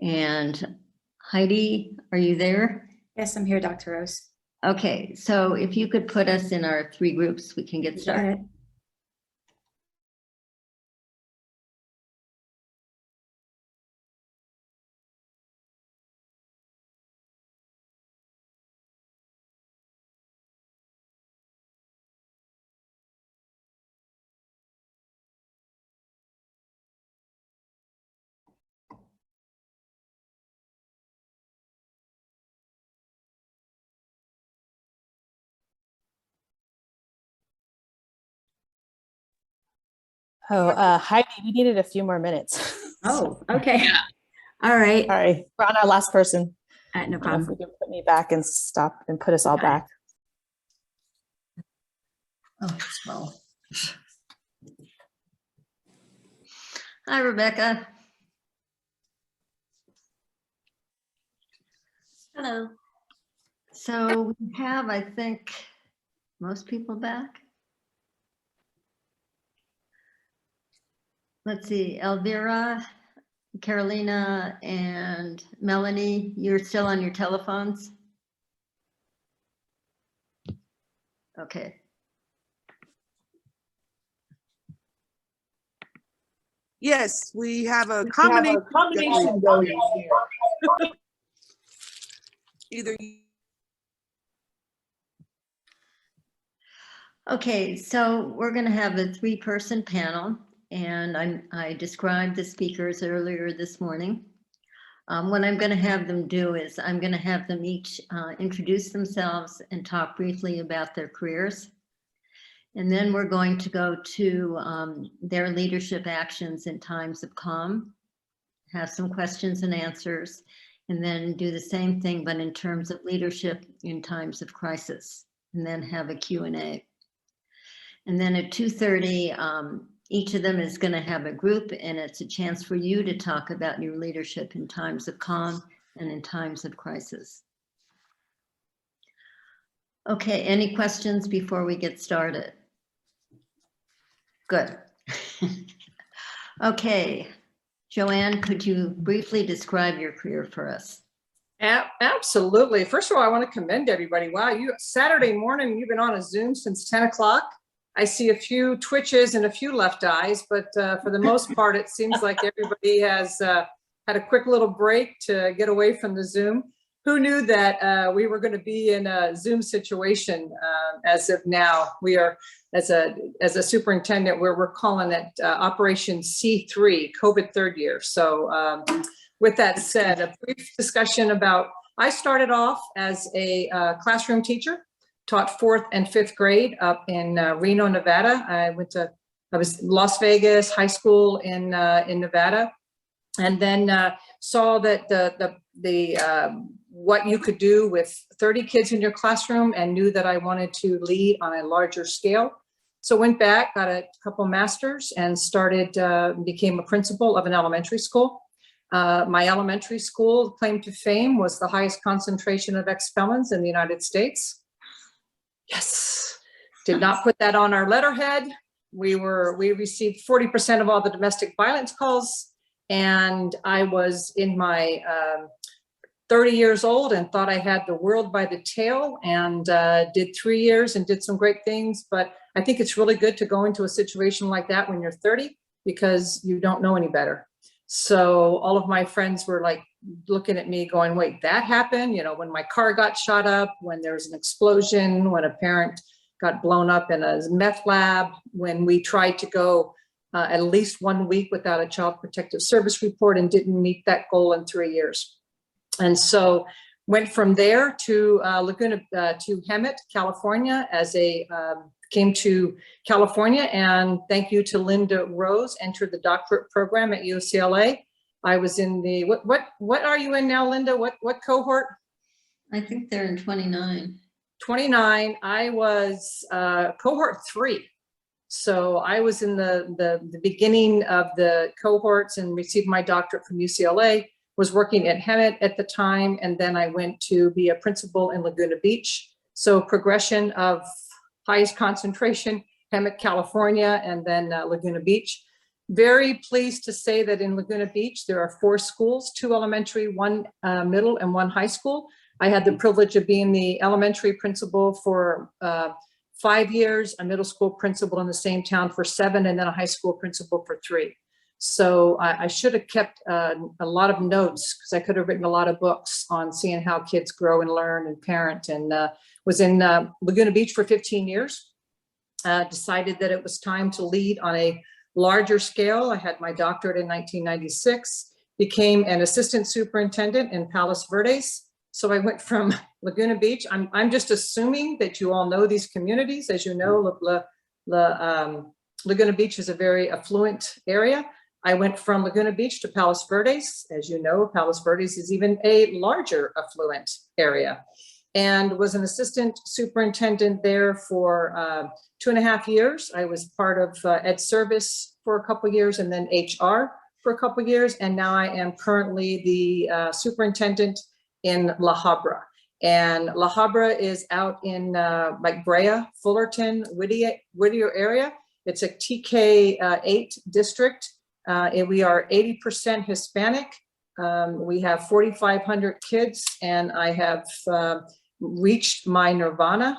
And Heidi, are you there? Yes, I'm here, Dr. Rose. Okay, so if you could put us in our 3 groups, we can get started. Oh, Heidi, we needed a few more minutes. Oh, okay. Yeah. All right. Sorry, we're on our last person. No problem. If we can put me back and stop and put us all back. Oh, well. Hi, Rebecca. Hello. So we have, I think, most people back. Let's see, Elvira, Carolina, and Melanie, you're still on your telephones? Okay. Yes, we have a combination going here. Either. Okay, so we're going to have a 3-person panel, and I described the speakers earlier this morning. What I'm going to have them do is I'm going to have them each introduce themselves and talk briefly about their careers. And then we're going to go to their leadership actions in times of calm, have some questions and answers, and then do the same thing, but in terms of leadership in times of crisis, and then have a Q&A. And then at 2:30, each of them is going to have a group, and it's a chance for you to talk about your leadership in times of calm and in times of crisis. Okay, any questions before we get started? Good. Okay, Joanne, could you briefly describe your career for us? Absolutely. First of all, I want to commend everybody. Wow, Saturday morning, you've been on a Zoom since 10 o'clock. I see a few twitches and a few left eyes, but for the most part, it seems like everybody has had a quick little break to get away from the Zoom. Who knew that we were going to be in a Zoom situation as of now? We are, as a superintendent, we're calling it Operation C3, COVID third year. So with that said, a brief discussion about, I started off as a classroom teacher, taught 4th and 5th grade up in Reno, Nevada. I was Las Vegas high school in Nevada, and then saw that what you could do with 30 kids in your classroom, and knew that I wanted to lead on a larger scale. So went back, got a couple masters, and became a principal of an elementary school. My elementary school claim to fame was the highest concentration of ex-felons in the United States. Yes, did not put that on our letterhead. We received 40% of all the domestic violence calls, and I was in my 30 years old and thought I had the world by the tail, and did 3 years and did some great things. But I think it's really good to go into a situation like that when you're 30, because you don't know any better. So all of my friends were like looking at me going, wait, that happened? You know, when my car got shot up, when there was an explosion, when a parent got blown up in a meth lab, when we tried to go at least 1 week without a child protective service report and didn't meet that goal in 3 years. And so went from there to Hemet, California, came to California, and thank you to Linda Rose, entered the doctorate program at UCLA. I was in the, what are you in now, Linda? What cohort? I think they're in 29. 29. I was cohort 3. So I was in the beginning of the cohorts and received my doctorate from UCLA, was working at Hemet at the time, and then I went to be a principal in Laguna Beach. So progression of highest concentration, Hemet, California, and then Laguna Beach. Very pleased to say that in Laguna Beach, there are 4 schools, 2 elementary, 1 middle, and 1 high school. I had the privilege of being the elementary principal for 5 years, a middle school principal in the same town for 7, and then a high school principal for 3. So I should have kept a lot of notes, because I could have written a lot of books on seeing how kids grow and learn and parent, and was in Laguna Beach for 15 years. Decided that it was time to lead on a larger scale. I had my doctorate in 1996, became an assistant superintendent in Palos Verdes. So I went from Laguna Beach. I'm just assuming that you all know these communities. As you know, Laguna Beach is a very affluent area. I went from Laguna Beach to Palos Verdes. As you know, Palos Verdes is even a larger affluent area, and was an assistant superintendent there for 2.5 years. I was part of Ed Service for a couple of years, and then HR for a couple of years. And now I am currently the superintendent in La Habra. And La Habra is out in like Brea, Fullerton, Whittier area. It's a TK8 district. We are 80% Hispanic. We have 4,500 kids, and I have reached my nirvana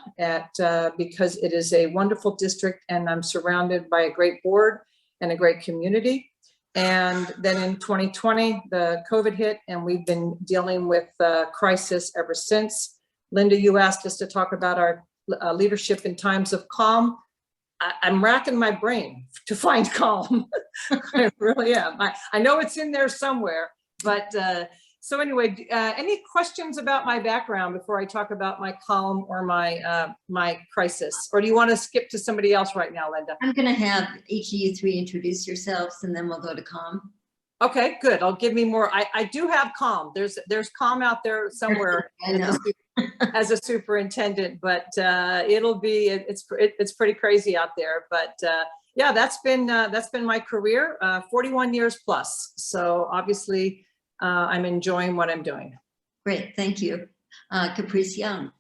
because it is a wonderful district, and I'm surrounded by a great board and a great community. And then in 2020, the COVID hit, and we've been dealing with crisis ever since. Linda, you asked us to talk about our leadership in times of calm. I'm racking my brain to find calm. I really am. I know it's in there somewhere, but so anyway, any questions about my background before I talk about my calm or my crisis? Or do you want to skip to somebody else right now, Linda? I'm going to have each of you 3 introduce yourselves, and then we'll go to calm. Okay, good. I'll give me more. I do have calm. There's calm out there somewhere as a superintendent, but it's pretty crazy out there. But yeah, that's been my career, 41 years plus. So obviously, I'm enjoying what I'm doing. Great, thank you. Caprice Young.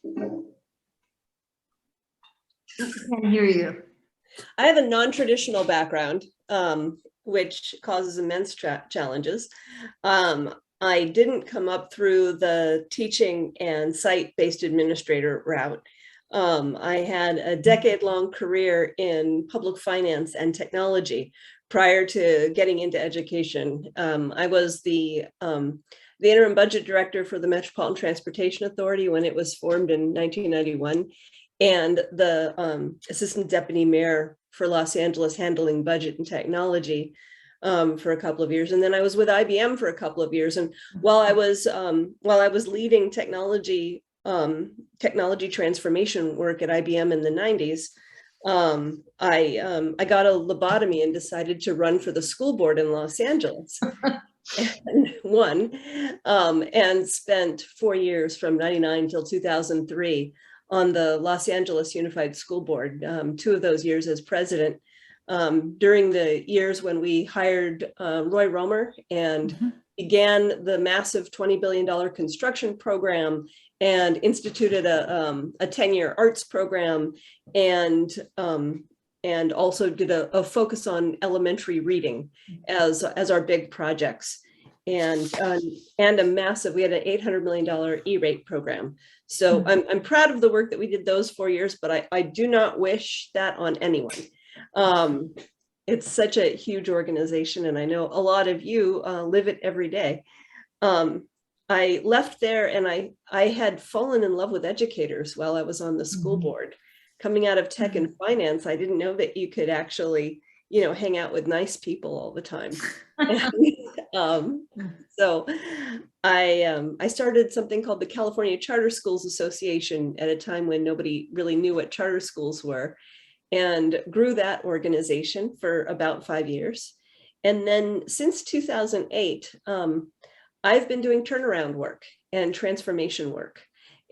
I can't hear you. I have a non-traditional background, which causes immense challenges. I didn't come up through the teaching and site-based administrator route. I had a decade-long career in public finance and technology prior to getting into education. I was the interim budget director for the Metropolitan Transportation Authority when it was formed in 1991, and the assistant deputy mayor for Los Angeles handling budget and technology for a couple of years. And then I was with IBM for a couple of years. And while I was leading technology transformation work at IBM in the 90s, I got a lobotomy and decided to run for the school board in Los Angeles. And won, and spent 4 years from 99 till 2003 on the Los Angeles Unified School Board, 2 of those years as president. During the years when we hired Roy Romer and began the massive $20 billion construction program and instituted a 10-year arts program, and also did a focus on elementary reading as our big projects, and a massive, we had an $800 million E-rate program. So I'm proud of the work that we did those 4 years, but I do not wish that on anyone. It's such a huge organization, and I know a lot of you live it every day. I left there, and I had fallen in love with educators while I was on the school board. Coming out of tech and finance, I didn't know that you could actually, hang out with nice people all the time. So I started something called the California Charter Schools Association at a time when nobody really knew what charter schools were, and grew that organization for about 5 years. And then since 2008, I've been doing turnaround work and transformation work.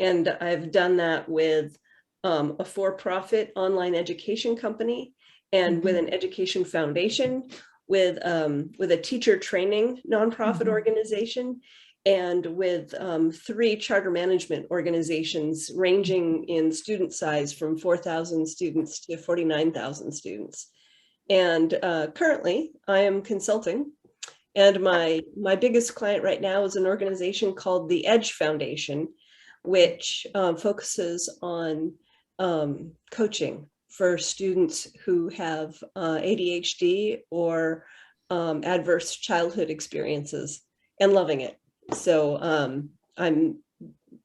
And I've done that with a for-profit online education company, and with an education foundation, with a teacher training nonprofit organization, and with 3 charter management organizations ranging in student size from 4,000 students to 49,000 students. And currently I am consulting, and my biggest client right now is an organization called the EDGE Foundation, which focuses on coaching for students who have ADHD or adverse childhood experiences, and loving it. So I'm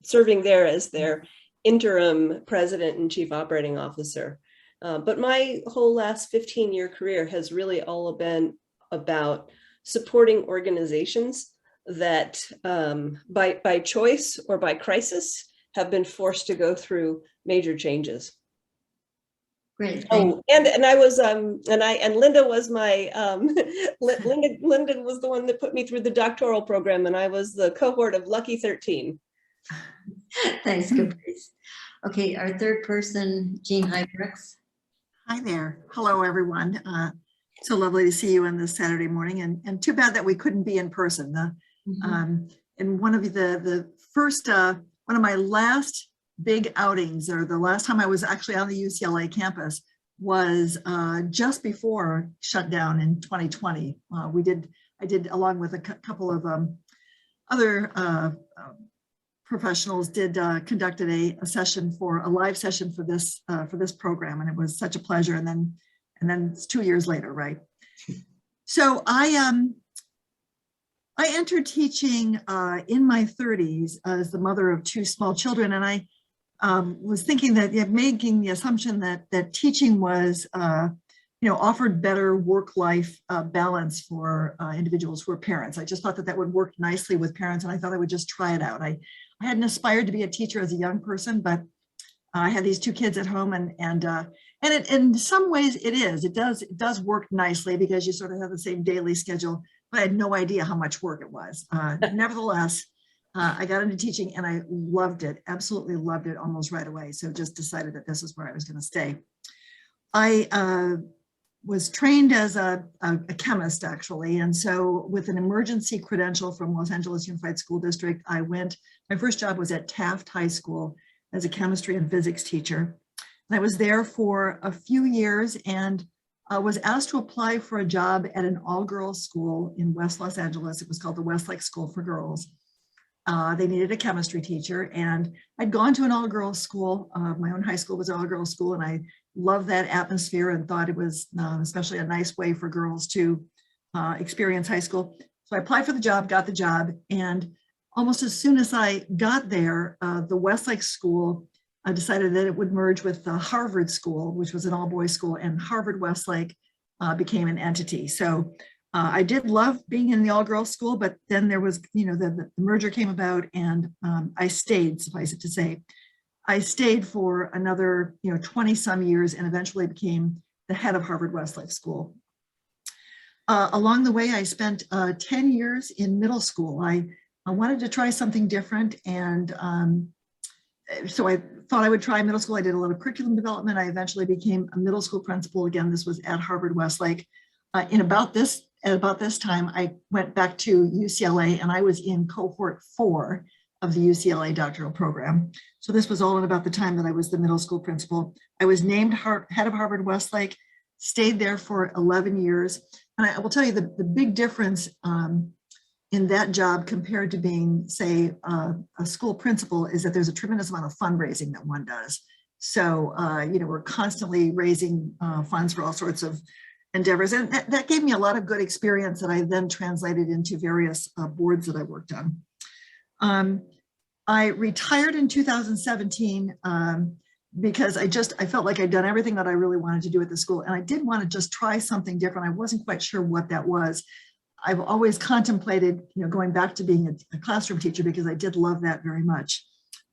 serving there as their interim president and chief operating officer. But my whole last 15-year career has really all been about supporting organizations that by choice or by crisis have been forced to go through major changes. Great. Oh, and I was and Linda was my Linda was the one that put me through the doctoral program, and I was the cohort of Lucky 13. Thanks, Caprice. Okay, our third person, Jean Hybrix. Hi there. Hello, everyone. So lovely to see you on this Saturday morning, and too bad that we couldn't be in person. And one of the first, one of my last big outings, or the last time I was actually on the UCLA campus, was just before shutdown in 2020. I did along with a couple of other professionals, conducted a session a live session for this program, and it was such a pleasure. And then it's 2 years later, right? So I entered teaching in my 30s as the mother of 2 small children, and I was thinking that, making the assumption that teaching was, offered better work-life balance for individuals who are parents. I just thought that would work nicely with parents, and I thought I would just try it out. I hadn't aspired to be a teacher as a young person, but I had these 2 kids at home, and it, in some ways it does work nicely because you sort of have the same daily schedule, but I had no idea how much work it was. Nevertheless, I got into teaching, and I loved it, absolutely loved it almost right away. So just decided that this is where I was going to stay. I was trained as a chemist, actually. And so with an emergency credential from Los Angeles Unified School District, my first job was at Taft High School as a chemistry and physics teacher. I was there for a few years and was asked to apply for a job at an all-girls school in West Los Angeles. It was called the Westlake School for Girls. They needed a chemistry teacher, and I'd gone to an all-girls school. My own high school was an all-girls school, and I loved that atmosphere and thought it was especially a nice way for girls to experience high school. So I applied for the job, got the job, and almost as soon as I got there, the Westlake School decided that it would merge with the Harvard School, which was an all-boys school, and Harvard Westlake became an entity. So I did love being in the all-girls school, but then there was, the merger came about, and I stayed, suffice it to say. I stayed for another, 20 some years and eventually became the head of Harvard Westlake School. Along the way, I spent 10 years in middle school. I wanted to try something different, and so I thought I would try middle school. I did a lot of curriculum development. I eventually became a middle school principal. Again, this was at Harvard Westlake. At about this time, I went back to UCLA, and I was in cohort 4 of the UCLA doctoral program. So this was all in about the time that I was the middle school principal. I was named head of Harvard Westlake, stayed there for 11 years. And I will tell you the big difference in that job compared to being, say, a school principal is that there's a tremendous amount of fundraising that one does. So, we're constantly raising funds for all sorts of endeavors. And that gave me a lot of good experience that I then translated into various boards that I worked on. I retired in 2017 because I felt like I'd done everything that I really wanted to do at the school. And I did want to just try something different. I wasn't quite sure what that was. I've always contemplated, going back to being a classroom teacher because I did love that very much.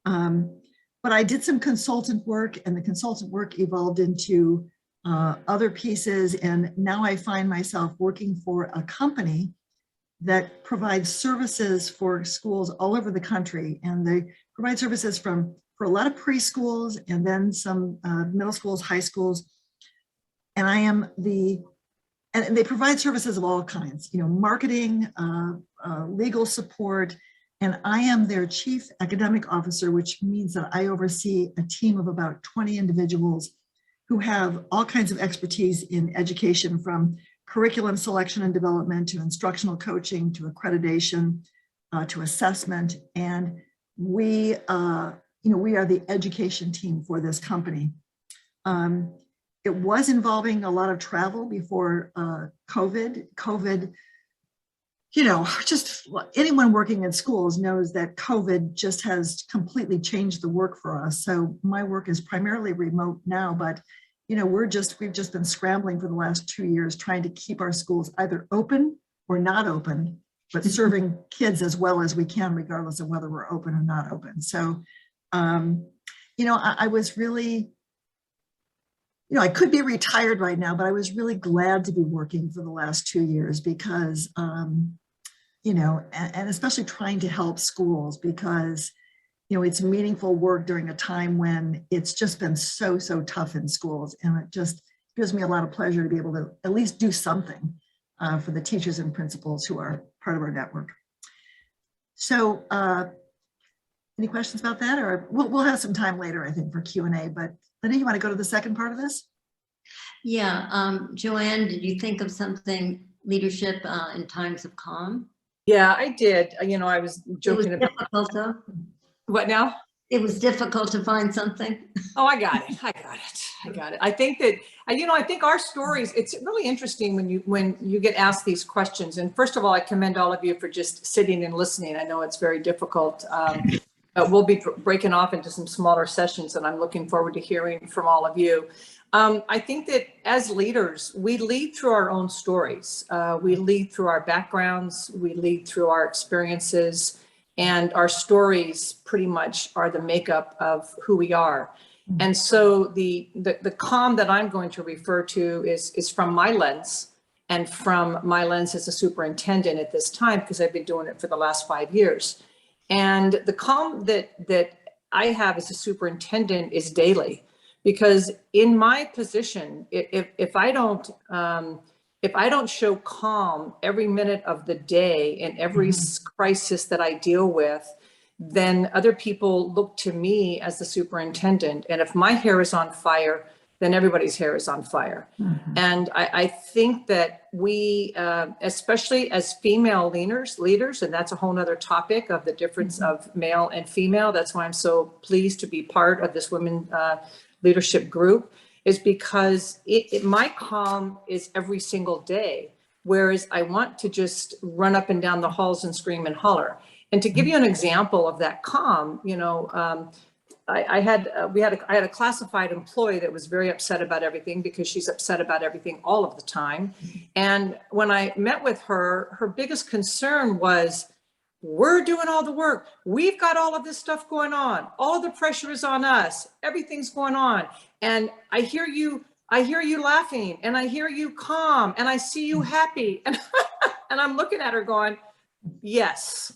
But I did some consultant work, and the consultant work evolved into other pieces. And now I find myself working for a company that provides services for schools all over the country. And they provide services for a lot of preschools and then some middle schools, high schools. And and they provide services of all kinds, marketing, legal support. And I am their chief academic officer, which means that I oversee a team of about 20 individuals who have all kinds of expertise in education, from curriculum selection and development to instructional coaching to accreditation to assessment. And we are the education team for this company. It was involving a lot of travel before COVID. Just anyone working in schools knows that COVID just has completely changed the work for us. So my work is primarily remote now, but we've just been scrambling for the last 2 years trying to keep our schools either open or not open, but serving kids as well as we can, regardless of whether we're open or not open. So, I was really, I could be retired right now, but I was really glad to be working for the last 2 years because, and especially trying to help schools because, it's meaningful work during a time when it's just been so tough in schools. And it just gives me a lot of pleasure to be able to at least do something for the teachers and principals who are part of our network. So any questions about that? Or we'll have some time later, I think, for Q&A. But Linda, you want to go to the second part of this? Yeah. Joanne, did you think of something, leadership in times of calm? Yeah, I did. I was joking about difficult though. What now? It was difficult to find something. Oh, I got it. I think that, I think our stories, it's really interesting when you get asked these questions. And first of all, I commend all of you for just sitting and listening. I know it's very difficult. We'll be breaking off into some smaller sessions, and I'm looking forward to hearing from all of you. I think that as leaders, we lead through our own stories. We lead through our backgrounds. We lead through our experiences. And our stories pretty much are the makeup of who we are. And so the calm that I'm going to refer to is from my lens, and from my lens as a superintendent at this time, because I've been doing it for the last 5 years. And the calm that I have as a superintendent is daily, because in my position, if I don't show calm every minute of the day in every crisis that I deal with, then other people look to me as the superintendent. And if my hair is on fire, then everybody's hair is on fire. And I think that we, especially as female leaders, and that's a whole nother topic of the difference of male and female. That's why I'm so pleased to be part of this women leadership group, is because my calm is every single day. Whereas I want to just run up and down the halls and scream and holler. And to give you an example of that calm, you know, I had a classified employee that was very upset about everything, because she's upset about everything all of the time. And when I met with her, her biggest concern was, we're doing all the work. We've got all of this stuff going on. All the pressure is on us. Everything's going on. And I hear you laughing, and I hear you calm, and I see you happy. And, and I'm looking at her going, yes,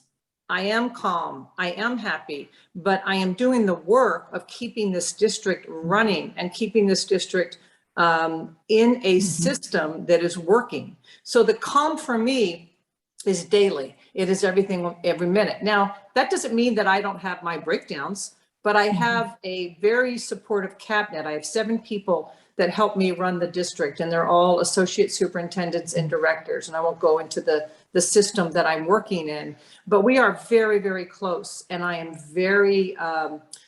I am calm, I am happy, but I am doing the work of keeping this district running and keeping this district in a system that is working. So the calm for me is daily. It is everything every minute. Now, that doesn't mean that I don't have my breakdowns, but I have a very supportive cabinet. I have 7 people that help me run the district, and they're all associate superintendents and directors. And I won't go into the system that I'm working in, but we are very, very close. And I am very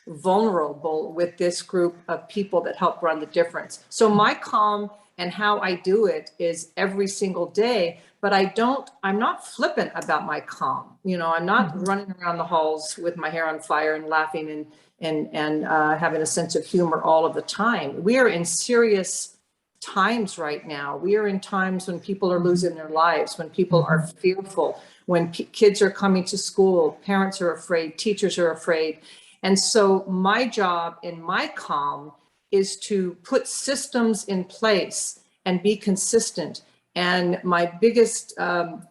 vulnerable with this group of people that help run the difference. So my calm and how I do it is every single day, but I'm not flippant about my calm. You know, I'm not running around the halls with my hair on fire and laughing and having a sense of humor all of the time. We are in serious times right now. We are in times when people are losing their lives, when people are fearful, when kids are coming to school, parents are afraid, teachers are afraid. And so my job in my calm is to put systems in place and be consistent. And my biggest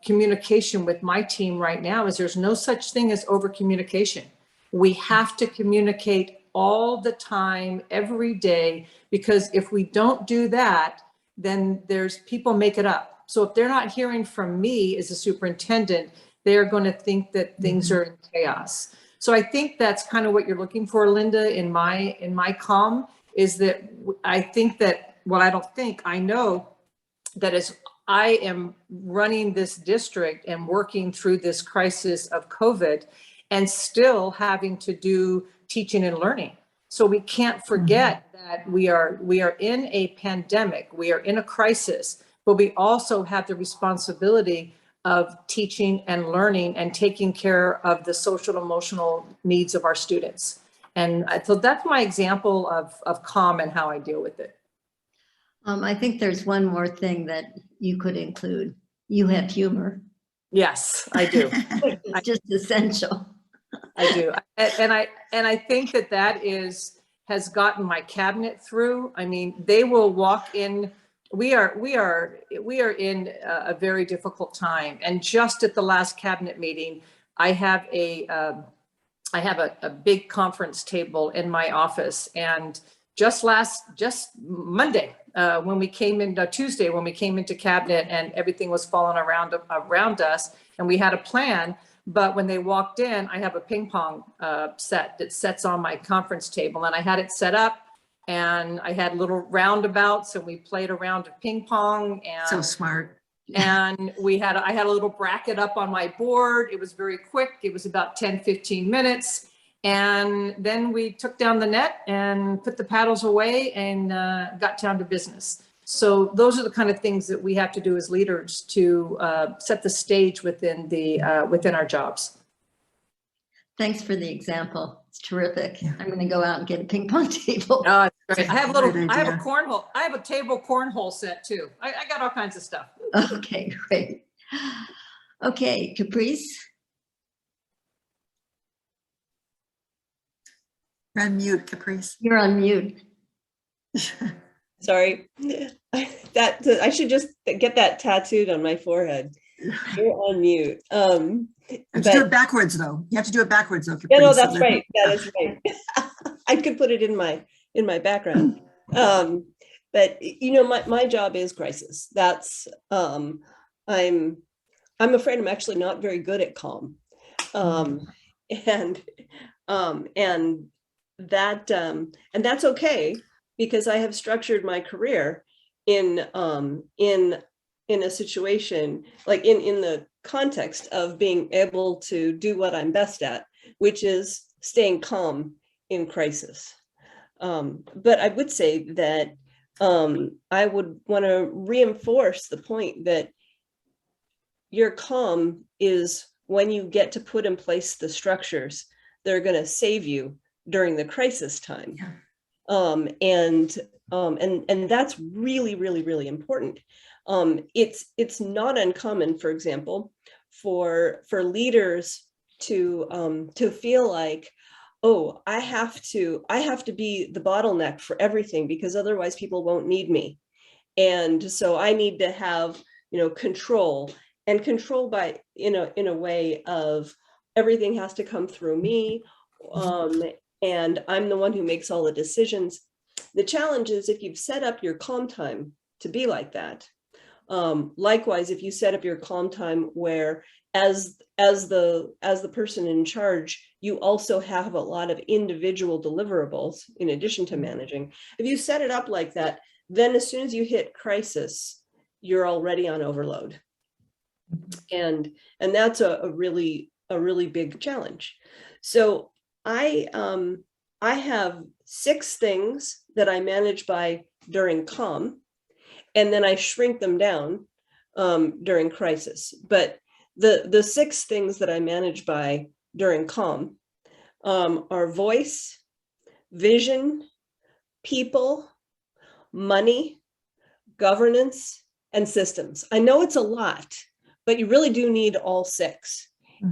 communication with my team right now is there's no such thing as over communication. We have to communicate all the time, every day, because if we don't do that, then there's people make it up. So if they're not hearing from me as a superintendent, they're going to think that things are in chaos. So I think that's kind of what you're looking for, Linda, in my calm, is that I think that, well, I know that as I am running this district and working through this crisis of COVID and still having to do teaching and learning. So we can't forget that we are in a pandemic, we are in a crisis, but we also have the responsibility of teaching and learning and taking care of the social emotional needs of our students. And so that's my example of calm and how I deal with it. I think there's one more thing that you could include. You have humor. Yes, I do. It's just essential. I do. And I think that has gotten my cabinet through. I mean, they will walk in. We are in a very difficult time. And just at the last cabinet meeting, I have a big conference table in my office. And just Monday, when we came into Tuesday, when we came into cabinet and everything was falling around us and we had a plan. But when they walked in, I have a ping pong set that sets on my conference table, and I had it set up and I had little roundabouts and we played a round of ping pong. And so smart. And I had a little bracket up on my board. It was very quick. It was about 10-15 minutes. And then we took down the net and put the paddles away and got down to business. So those are the kind of things that we have to do as leaders to set the stage within our jobs. Thanks for the example. It's terrific. I'm going to go out and get a ping pong table. Oh, it's great. I have a table cornhole set too. I got all kinds of stuff. Okay, great. Okay, Caprice. You're on mute, Caprice. You're on mute. Sorry, I should just get that tattooed on my forehead. You're on mute. Do it backwards though. You have to do it backwards though. Yeah, no, that's right. That is right. I could put it in my background. But you know, my job is crisis. That's I'm afraid I'm actually not very good at calm. and that's okay, because I have structured my career in a situation, like in the context of being able to do what I'm best at, which is staying calm in crisis. But I would say that I would want to reinforce the point that your calm is when you get to put in place the structures that are going to save you during the crisis time. And that's really, really, really important. It's not uncommon, for example, for leaders to feel like, oh, I have to be the bottleneck for everything, because otherwise people won't need me. And so I need to have, control by, in a way of everything has to come through me. And I'm the one who makes all the decisions. The challenge is if you've set up your calm time to be like that. Likewise, if you set up your calm time where as the person in charge, you also have a lot of individual deliverables in addition to managing. If you set it up like that, then as soon as you hit crisis, you're already on overload. And that's a really big challenge. So I have 6 things that I manage by during calm, and then I shrink them down during crisis. But the 6 things that I manage by during calm are voice, vision, people, money, governance, and systems. I know it's a lot, but you really do need all 6.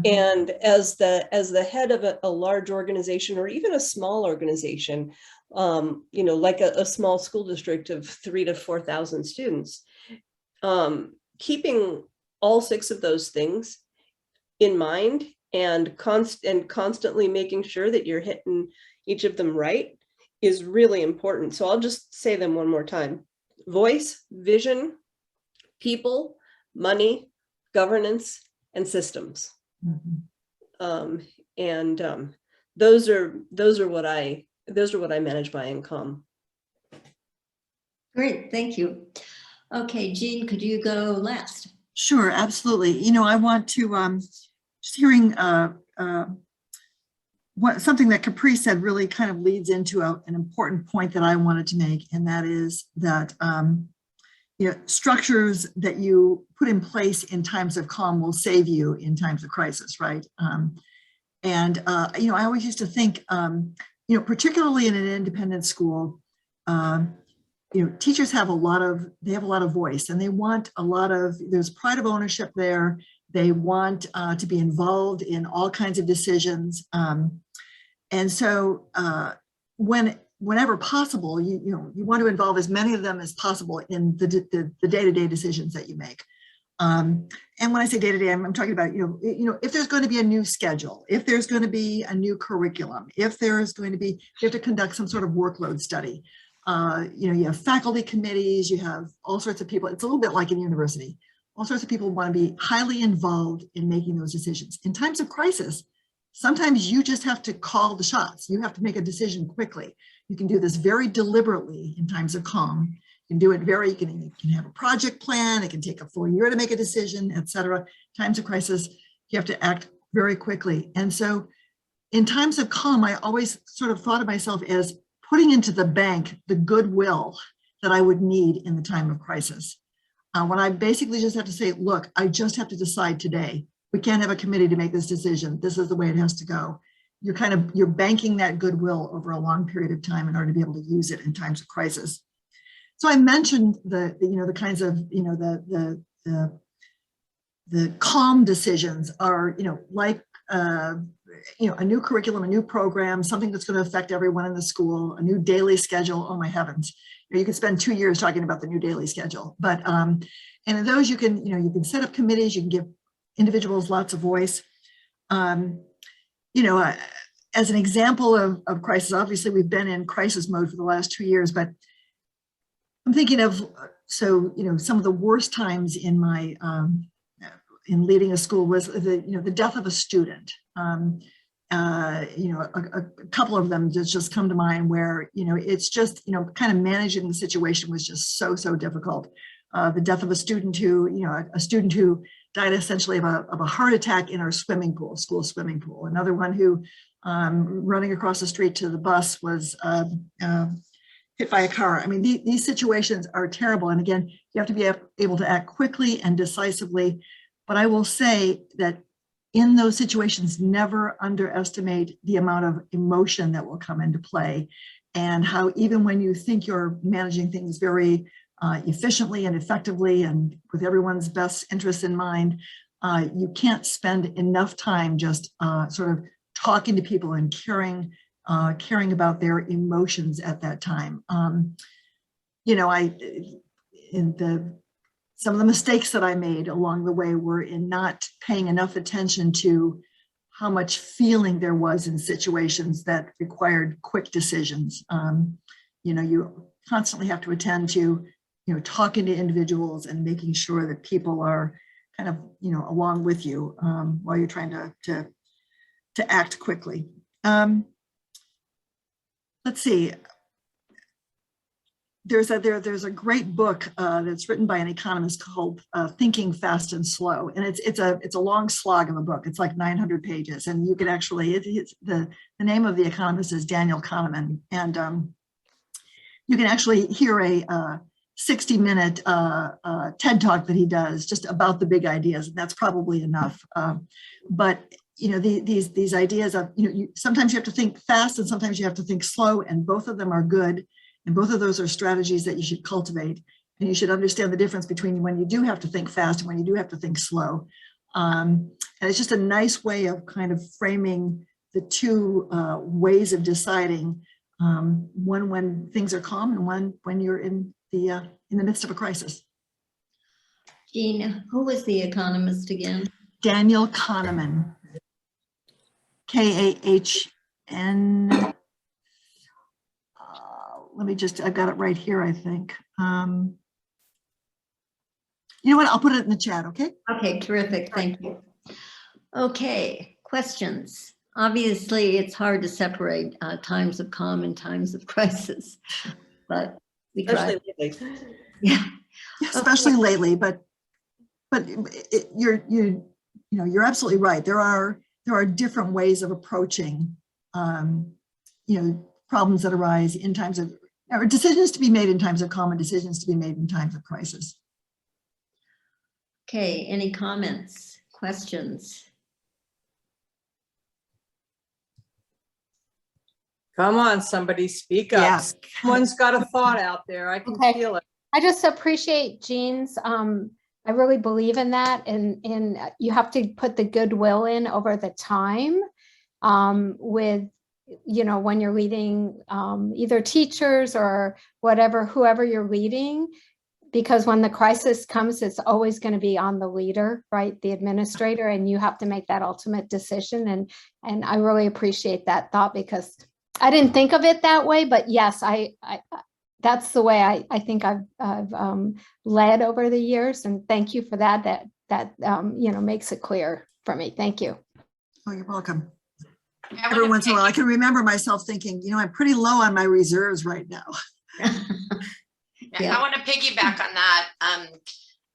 And as the head of a large organization, or even a small organization, like a small school district of 3,000 to 4,000 students, keeping all 6 of those things in mind and constantly making sure that you're hitting each of them right is really important. So I'll just say them one more time: voice, vision, people, money, governance, and systems. Those are what I manage by in calm. Great, thank you. Okay, Jean, could you go last? Sure, absolutely. I want to just hearing something that Capri said really kind of leads into an important point that I wanted to make, and that is that structures that you put in place in times of calm will save you in times of crisis, right? I always used to think, particularly in an independent school, teachers have a lot of voice, and they want there's pride of ownership there. They want to be involved in all kinds of decisions. And so whenever possible, you want to involve as many of them as possible in the day-to-day decisions that you make. And when I say day-to-day, I'm talking about, if there's going to be a new schedule, if there's going to be a new curriculum, if there's going to be, you have to conduct some sort of workload study. You have faculty committees, you have all sorts of people. It's a little bit like in university. All sorts of people want to be highly involved in making those decisions. In times of crisis, sometimes you just have to call the shots. You have to make a decision quickly. You can do this very deliberately in times of calm. You can do it you can have a project plan. It can take a full year to make a decision, et cetera. Times of crisis, you have to act very quickly. And so in times of calm, I always sort of thought of myself as putting into the bank the goodwill that I would need in the time of crisis. When I basically just have to say, look, I just have to decide today. We can't have a committee to make this decision. This is the way it has to go. You're banking that goodwill over a long period of time in order to be able to use it in times of crisis. So I mentioned the kinds of, the calm decisions are, like, a new curriculum, a new program, something that's going to affect everyone in the school, a new daily schedule. Oh my heavens. You could spend 2 years talking about the new daily schedule, but, and in those you can set up committees, you can give individuals lots of voice. As an example of crisis, obviously we've been in crisis mode for the last 2 years, but I'm thinking of, some of the worst times in my, in leading a school was the death of a student. you know, a couple of them just come to mind where, you know, it's just, you know, kind of managing the situation was just so difficult. The death of a student who, you know, a student who died essentially of a heart attack in our swimming pool, school swimming pool. Another one who running across the street to the bus was hit by a car. I mean, these situations are terrible. And again, you have to be able to act quickly and decisively. But I will say that in those situations, never underestimate the amount of emotion that will come into play, and how even when you think you're managing things very efficiently and effectively and with everyone's best interests in mind, you can't spend enough time just sort of talking to people and caring about their emotions at that time. You know, some of the mistakes that I made along the way were in not paying enough attention to how much feeling there was in situations that required quick decisions. You know, you constantly have to attend to, you know, talking to individuals and making sure that people are kind of, you know, along with you while you're trying to act quickly. Let's see. There's a great book that's written by an economist called Thinking Fast and Slow, and it's a long slog of a book. It's like 900 pages, and you can actually the name of the economist is Daniel Kahneman, and you can actually hear a 60-minute TED talk that he does just about the big ideas, and that's probably enough. But you know, these ideas of, you know, sometimes you have to think fast and sometimes you have to think slow, and both of them are good. And both of those are strategies that you should cultivate. And you should understand the difference between when you do have to think fast and when you do have to think slow. And it's just a nice way of kind of framing the two ways of deciding, one when things are calm and one when you're in the midst of a crisis. Jean, who was the economist again? Daniel Kahneman. K-A-H-N. Let me just, I've got it right here, I think. You know what, I'll put it in the chat, okay? Okay, terrific, thank you. Okay, questions. Obviously, it's hard to separate times of calm and times of crisis, but we try. Yeah, especially lately, but you're absolutely right. There are different ways of approaching, you know, problems that arise in times of, or decisions to be made in times of calm and decisions to be made in times of crisis. Okay, any comments, questions? Come on, somebody speak up. Yeah. Someone's got a thought out there. I can feel it. I just appreciate Jean's, I really believe in that. And you have to put the goodwill in over the time with, you know, when you're leading either teachers or whatever, whoever you're leading, because when the crisis comes, it's always going to be on the leader, right? The administrator, and you have to make that ultimate decision. And I really appreciate that thought, because I didn't think of it that way, but yes, I that's the way I think I've led over the years. And thank you for that. That you know, makes it clear for me. Thank you. Oh, you're welcome. Every once in a while, I can remember myself thinking, you know, I'm pretty low on my reserves right now. Yeah. I want to piggyback on that,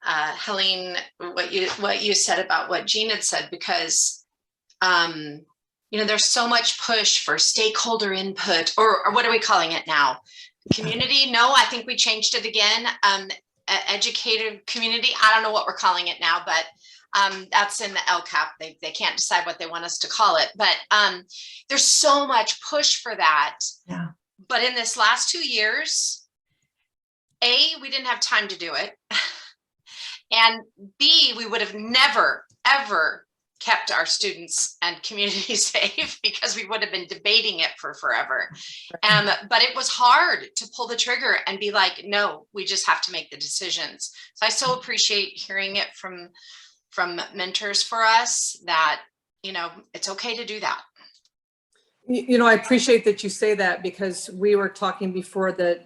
Helene, what you said about what Jean had said, because you know, there's so much push for stakeholder input, or what are we calling it now? Community? No, I think we changed it again. Educated community. I don't know what we're calling it now, but that's in the LCAP. They can't decide what they want us to call it, but there's so much push for that. Yeah. But in this last 2 years, A, we didn't have time to do it. And B, we would have never, ever kept our students and community safe, because we would have been debating it for forever. But it was hard to pull the trigger and be like, no, we just have to make the decisions. So I so appreciate hearing it from mentors for us that, you know, it's okay to do that. You know, I appreciate that you say that, because we were talking before the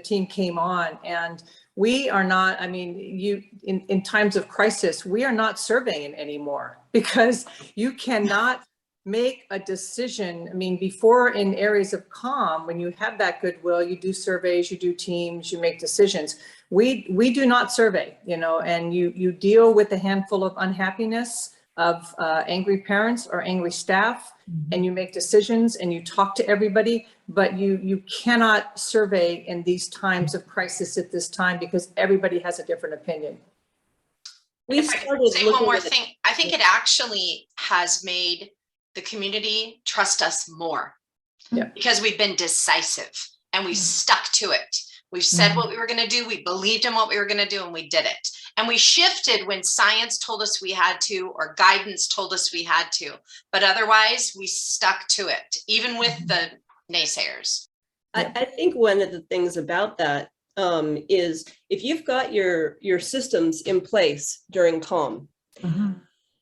team came on, and we are not, I mean, in times of crisis, we are not surveying anymore, because you cannot make a decision. I mean, before in areas of calm, when you have that goodwill, you do surveys, you do teams, you make decisions. We do not survey, you know, and you deal with a handful of unhappiness of angry parents or angry staff, and you make decisions and you talk to everybody, but you cannot survey in these times of crisis at this time because everybody has a different opinion. If I can say one more thing, I think it actually has made the community trust us more because we've been decisive and we've stuck to it. We've said what we were going to do. We believed in what we were going to do, and we did it. And we shifted when science told us we had to, or guidance told us we had to. But otherwise, we stuck to it, even with the naysayers. I think one of the things about that is if you've got your systems in place during calm,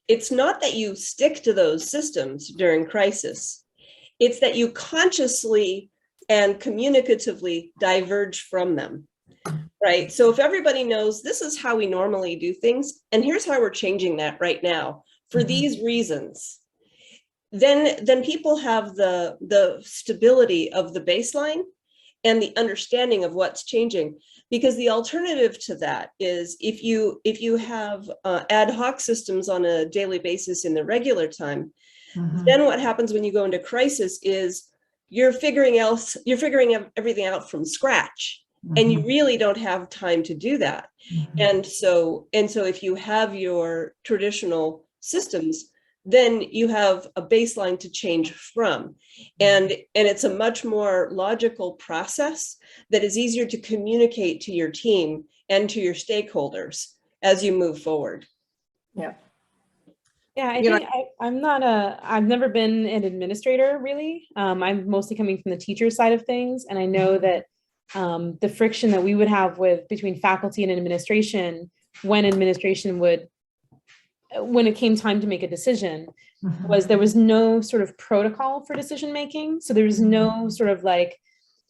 it's not that you stick to those systems during crisis. It's that you consciously and communicatively diverge from them, right? So if everybody knows this is how we normally do things, and here's how we're changing that right now for these reasons, then people have the stability of the baseline and the understanding of what's changing. Because the alternative to that is if you have ad hoc systems on a daily basis in the regular time, then what happens when you go into crisis is you're figuring everything out from scratch, and you really don't have time to do that. And so if you have your traditional systems, then you have a baseline to change from. And it's a much more logical process that is easier to communicate to your team and to your stakeholders as you move forward. Yeah. Yeah, I think I've never been an administrator really. I'm mostly coming from the teacher side of things. And I know that the friction that we would have between faculty and administration when it came time to make a decision was there was no sort of protocol for decision making. So there was no sort of like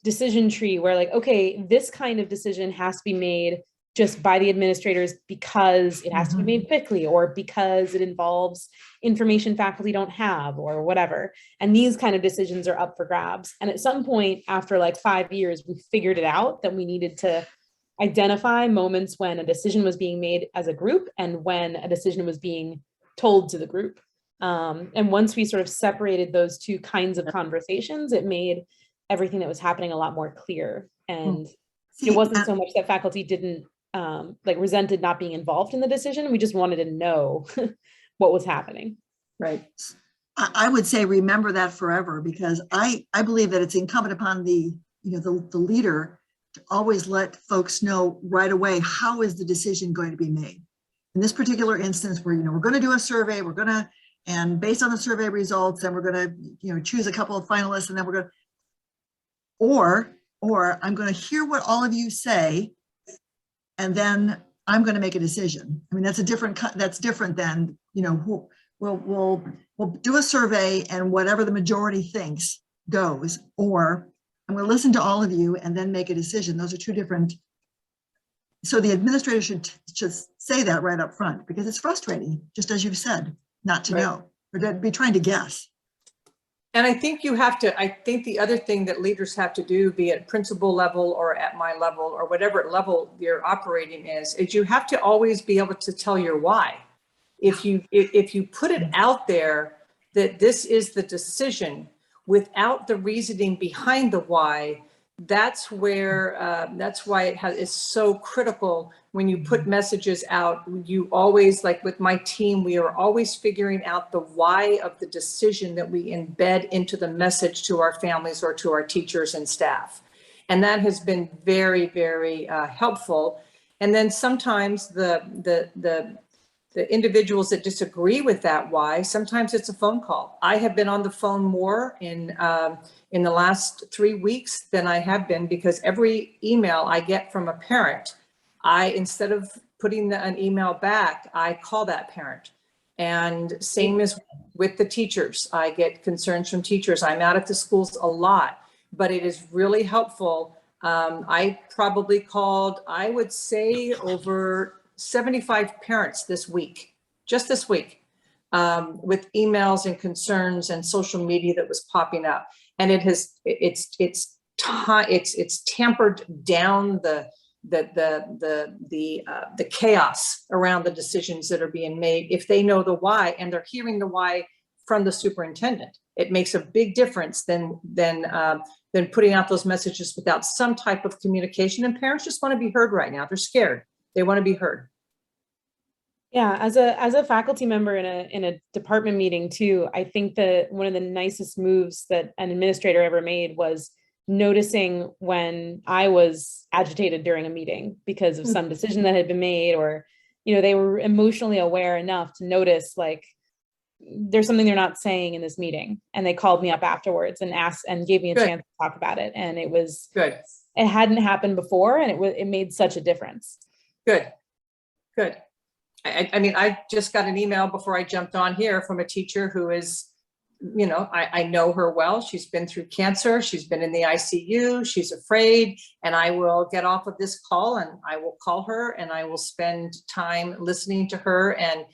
decision tree where like, okay, this kind of decision has to be made just by the administrators because it has to be made quickly or because it involves information faculty don't have or whatever. And these kind of decisions are up for grabs. And at some point after like 5 years, we figured it out that we needed to identify moments when a decision was being made as a group and when a decision was being told to the group. And once we sort of separated those two kinds of conversations, it made everything that was happening a lot more clear. And it wasn't so much that faculty didn't resented not being involved in the decision. We just wanted to know what was happening. Right. I would say remember that forever, because I believe that it's incumbent upon the leader to always let folks know right away, how is the decision going to be made? In this particular instance, we're going to do a survey, and based on the survey results, then we're going to, choose a couple of finalists, and then we're going to, or I'm going to hear what all of you say, and then I'm going to make a decision. I mean, that's different than, we'll do a survey and whatever the majority thinks goes, or I'm going to listen to all of you and then make a decision. Those are two different. So the administrator should say that right up front, because it's frustrating, just as you've said, not to know or to be trying to guess. And I think I think the other thing that leaders have to do, be it principal level or at my level or whatever level you're operating is you have to always be able to tell your why. If you put it out there that this is the decision without the reasoning behind the why, that's why it's so critical when you put messages out. You always, like with my team, we are always figuring out the why of the decision that we embed into the message to our families or to our teachers and staff. And that has been very, very helpful. And then sometimes the individuals that disagree with that why, sometimes it's a phone call. I have been on the phone more in the last 3 weeks than I have been, because every email I get from a parent, instead of putting an email back, I call that parent. And same as with the teachers. I get concerns from teachers. I'm out at the schools a lot, but it is really helpful. I probably called, I would say, over 75 parents this week, just this week. with emails and concerns and social media that was popping up. And it's tampered down the chaos around the decisions that are being made. If they know the why and they're hearing the why from the superintendent, it makes a big difference than putting out those messages without some type of communication. And parents just want to be heard right now. They're scared. They want to be heard. Yeah, as a faculty member in a department meeting too, I think that one of the nicest moves that an administrator ever made was noticing when I was agitated during a meeting because of some decision that had been made, or, you know, they were emotionally aware enough to notice like there's something they're not saying in this meeting, and they called me up afterwards and asked and gave me a chance to talk about it. And it was good. It hadn't happened before, and it made such a difference. Good. I mean, I just got an email before I jumped on here from a teacher who is, you know, I know her well. She's been through cancer. She's been in the ICU. She's afraid. And I will get off of this call and I will call her and I will spend time listening to her. And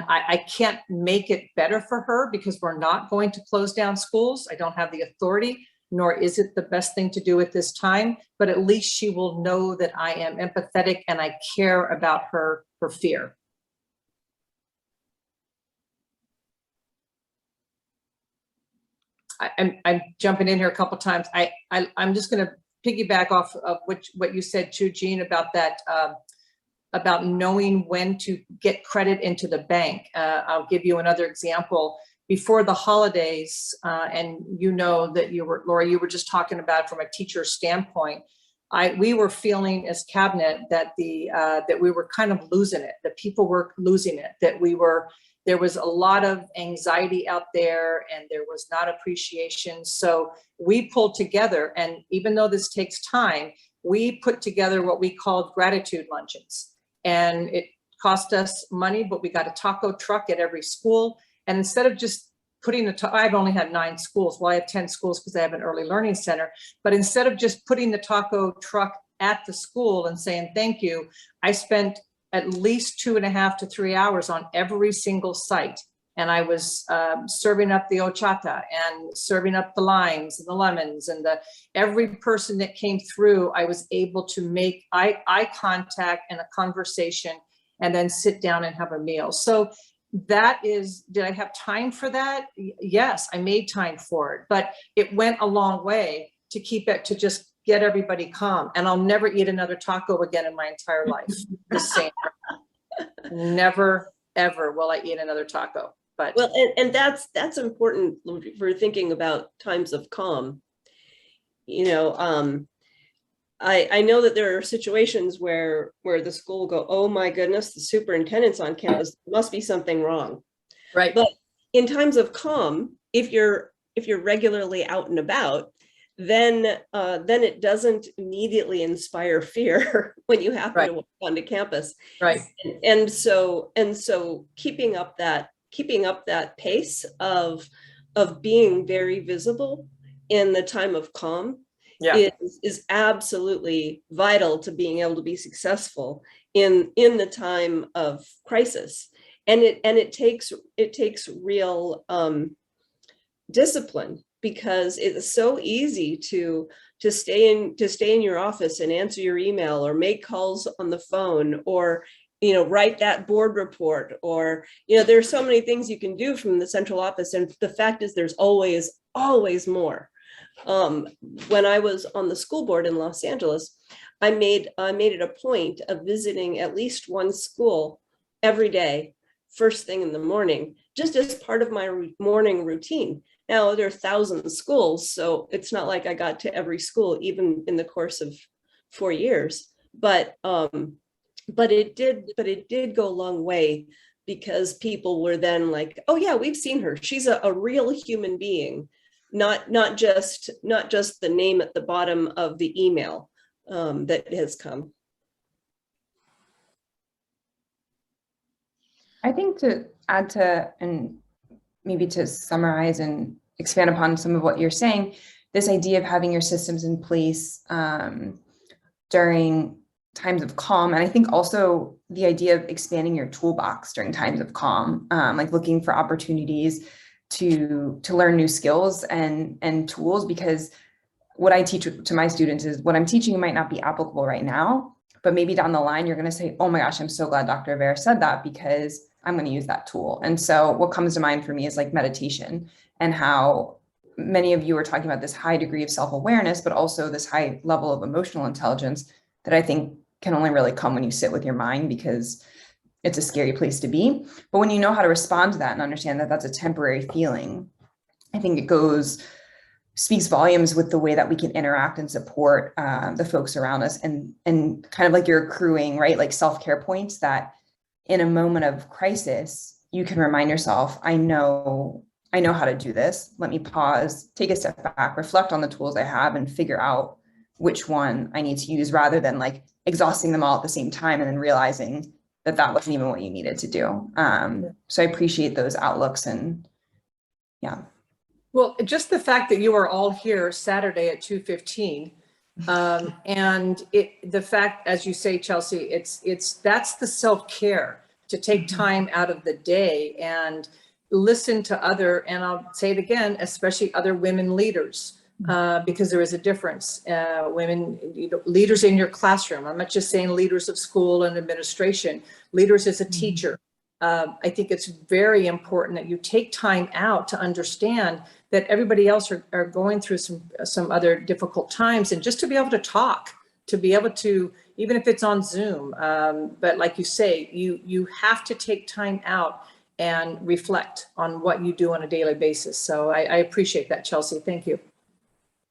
I can't make it better for her because we're not going to close down schools. I don't have the authority, nor is it the best thing to do at this time. But at least she will know that I am empathetic and I care about her fear. I'm jumping in here a couple times. I'm just going to piggyback off of what you said too, Jean, about that, about knowing when to get credit into the bank. I'll give you another example. Before the holidays, and you know that Laura, you were just talking about from a teacher standpoint. We were feeling as cabinet that that we were kind of losing it, that people were losing it, that there was a lot of anxiety out there and there was not appreciation. So we pulled together, and even though this takes time, we put together what we called gratitude luncheons. And it cost us money, but we got a taco truck at every school. And instead of just putting I've only had 9 schools. Well, I have 10 schools because I have an early learning center. But instead of just putting the taco truck at the school and saying thank you, I spent at least 2.5 to 3 hours on every single site. And I was serving up the horchata and serving up the limes and the lemons, and every person that came through, I was able to make eye contact and a conversation and then sit down and have a meal. So that is, did I have time for that? Yes, I made time for it, but it went a long way to keep it, to just get everybody calm. And I'll never eat another taco again in my entire life. The same. Never, ever will I eat another taco. But well, and that's important for thinking about times of calm. You know, I know that there are situations where the school will go, oh my goodness, the superintendent's on campus, there must be something wrong. Right. But in times of calm, if you're regularly out and about, then it doesn't immediately inspire fear when you happen to walk onto campus. Right. And so keeping up that pace of being very visible in the time of calm is absolutely vital to being able to be successful in the time of crisis. And it takes real discipline, because it's so easy to stay in your office and answer your email or make calls on the phone, or write that board report, or there's so many things you can do from the central office. And the fact is, there's always more. When I was on the school board in Los Angeles, I made it a point of visiting at least one school every day, first thing in the morning, just as part of my morning routine. Now, there are thousands of schools, so it's not like I got to every school, even in the course of 4 years. But it did go a long way, because people were then like, oh yeah, we've seen her. She's a real human being, not just the name at the bottom of the email that has come. I think to add to, and maybe to summarize and expand upon some of what you're saying, this idea of having your systems in place during times of calm. And I think also the idea of expanding your toolbox during times of calm, like looking for opportunities to learn new skills and tools, because what I teach to my students is what I'm teaching might not be applicable right now, but maybe down the line, you're going to say, oh my gosh, I'm so glad Dr. Rivera said that, because I'm going to use that tool. And so what comes to mind for me is like meditation, and how many of you are talking about this high degree of self-awareness, but also this high level of emotional intelligence that I think can only really come when you sit with your mind, because it's a scary place to be. But when you know how to respond to that and understand that that's a temporary feeling, I think it speaks volumes with the way that we can interact and support the folks around us, and kind of like you're accruing, right? Like self-care points that in a moment of crisis, you can remind yourself, I know how to do this. Let me pause, take a step back, reflect on the tools I have, and figure out which one I need to use, rather than like exhausting them all at the same time and then realizing that that wasn't even what you needed to do. So I appreciate those outlooks, and yeah. Well, just the fact that you are all here Saturday at 2:15, and the fact, as you say, Chelsea, that's the self-care, to take time out of the day and listen to other, and I'll say it again, especially other women leaders, because there is a difference. Women, leaders in your classroom. I'm not just saying leaders of school and administration, leaders as a teacher. I think it's very important that you take time out to understand that everybody else are going through some other difficult times, and just to be able to talk, to be able to, even if it's on Zoom, but like you say, you have to take time out and reflect on what you do on a daily basis. So I appreciate that, Chelsea. Thank you.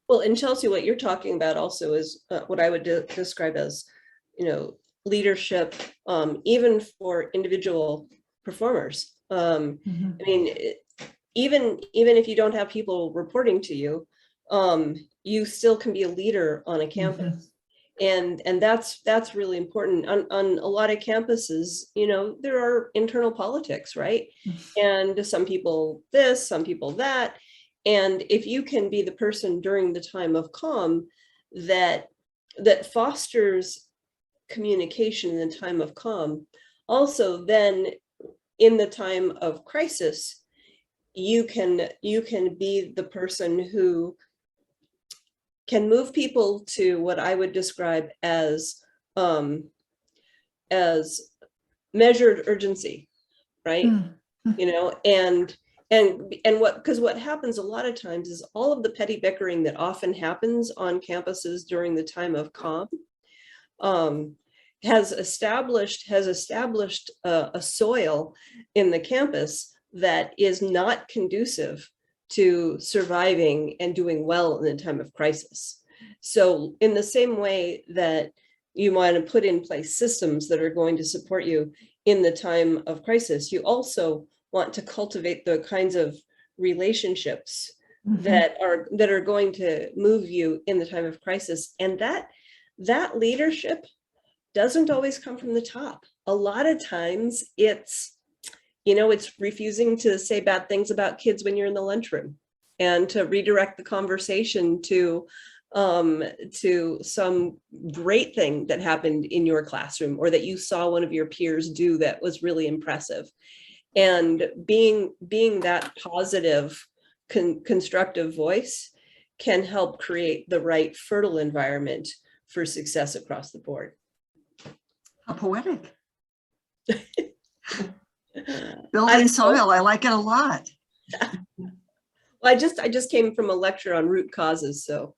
Well, and Chelsea, what you're talking about also is what I would describe as, leadership, even for individual performers. I mean, even if you don't have people reporting to you, you still can be a leader on a campus. And that's really important. On a lot of campuses, there are internal politics, right? And some people this, some people that. And if you can be the person during the time of calm that fosters communication in the time of calm, also then in the time of crisis, you can be the person who can move people to what I would describe as measured urgency, right? Because what happens a lot of times is all of the petty bickering that often happens on campuses during the time of calm has established a soil in the campus that is not conducive to surviving and doing well in the time of crisis. So in the same way that you want to put in place systems that are going to support you in the time of crisis, you also want to cultivate the kinds of relationships that are going to move you in the time of crisis. And that leadership doesn't always come from the top. A lot of times it's refusing to say bad things about kids when you're in the lunchroom, and to redirect the conversation to some great thing that happened in your classroom, or that you saw one of your peers do that was really impressive. And being that positive, constructive voice can help create the right fertile environment for success across the board. How poetic. Building soil, I like it a lot. Well, I just came from a lecture on root causes, so.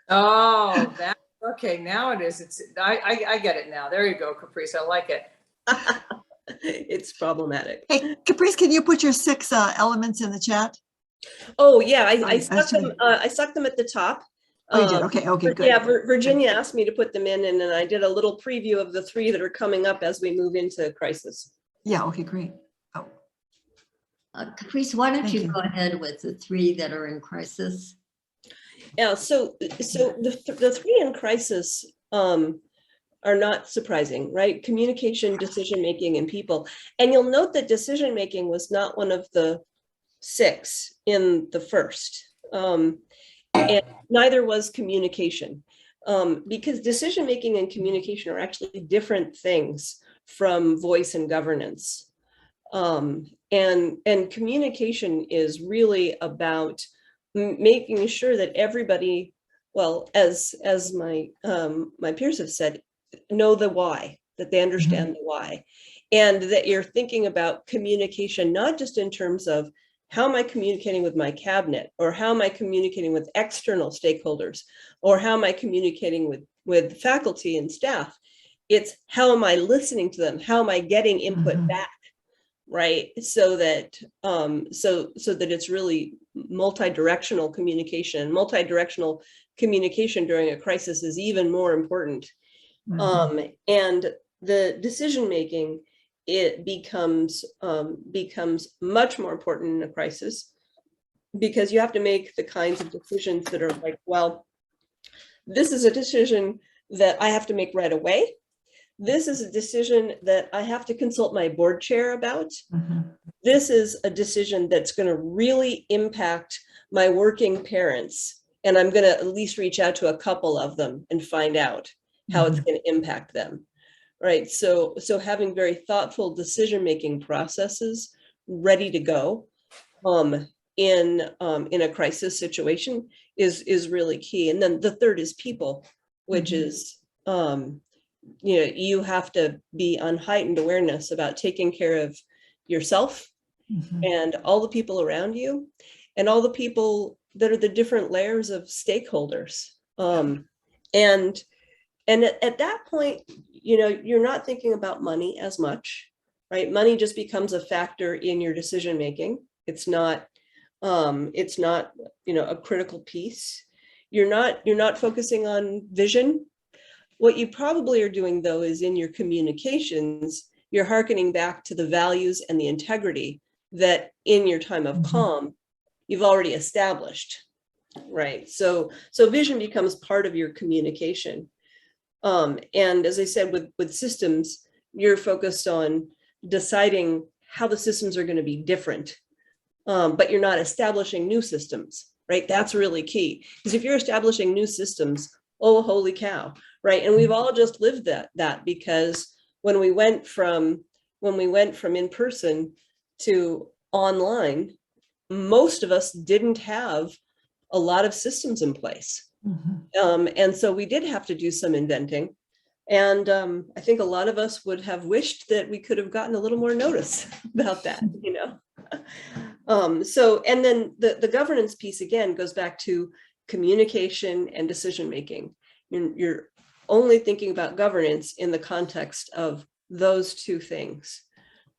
Oh, that, okay, now it is. I get it now. There you go, Caprice. I like it. It's problematic. Hey, Caprice, can you put your 6 elements in the chat? Oh yeah, I stuck them. I stuck them at the top. Oh, you did? Okay, good. Yeah, Virginia asked me to put them in, and then I did a little preview of the 3 that are coming up as we move into crisis. Yeah, okay, great. Oh. Caprice, why don't you go ahead with the 3 that are in crisis? Yeah, so the 3 in crisis are not surprising, right? Communication, decision-making, and people. And you'll note that decision-making was not one of the 6 in the first. And neither was communication. because decision-making and communication are actually different things from voice and governance. And communication is really about making sure that everybody, well, as my my peers have said, know the why, that they understand the why, and that you're thinking about communication, not just in terms of how am I communicating with my cabinet, or how am I communicating with external stakeholders, or how am I communicating with faculty and staff. It's how am I listening to them? How am I getting input back? Right, so that so that it's really multi-directional communication. Multi-directional communication during a crisis is even more important. And the decision making, it becomes much more important in a crisis, because you have to make the kinds of decisions that are like, well, this is a decision that I have to make right away. This is a decision that I have to consult my board chair about. This is a decision that's going to really impact my working parents. And I'm going to at least reach out to a couple of them and find out how it's going to impact them. Right. So having very thoughtful decision-making processes ready to go in a crisis situation is really key. And then the third is people, which is you know, you have to be on heightened awareness about taking care of yourself and all the people around you and all the people that are the different layers of stakeholders. And at that point, you know, you're not thinking about money as much, right? Money just becomes a factor in your decision making. It's not, you know, a critical piece. You're not focusing on vision. What you probably are doing, though, is in your communications, you're hearkening back to the values and the integrity that in your time of calm, you've already established, right? So vision becomes part of your communication. And as I said, with systems, you're focused on deciding how the systems are going to be different, but you're not establishing new systems, right? That's really key, because if you're establishing new systems, oh, holy cow, right? And we've all just lived that because when we went from in person to online, most of us didn't have a lot of systems in place. And so we did have to do some inventing. And I think a lot of us would have wished that we could have gotten a little more notice about that, you know? So, and then the governance piece, again, goes back to communication and decision-making. You're only thinking about governance in the context of those two things,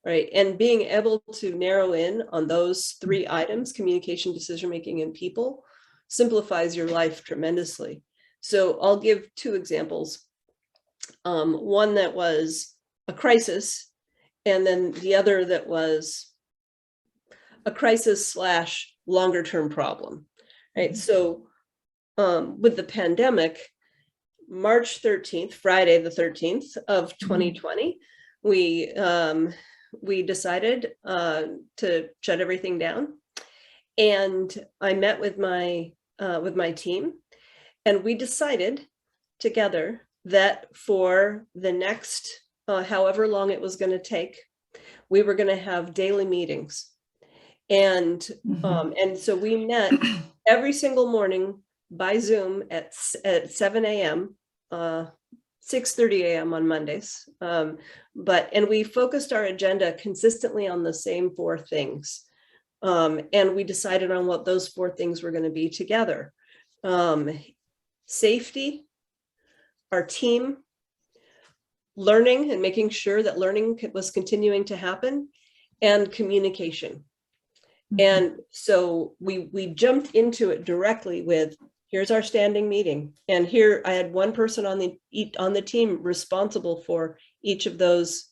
right? And being able to narrow in on those three items, communication, decision-making, and people, simplifies your life tremendously. So I'll give two examples. One that was a crisis, and then the other that was a crisis / longer term problem, right? So with the pandemic, March 13th, Friday the 13th of 2020, we decided to shut everything down. And I met with my team, and we decided together that for the next however long it was going to take, we were going to have daily meetings. And so we met every single morning by Zoom at 7 a.m., 6:30 a.m. on Mondays. And we focused our agenda consistently on the same four things. And we decided on what those four things were going to be together. Safety, our team, learning and making sure that learning was continuing to happen, and communication. And so we jumped into it directly with, here's our standing meeting. And here I had one person on the team responsible for each of those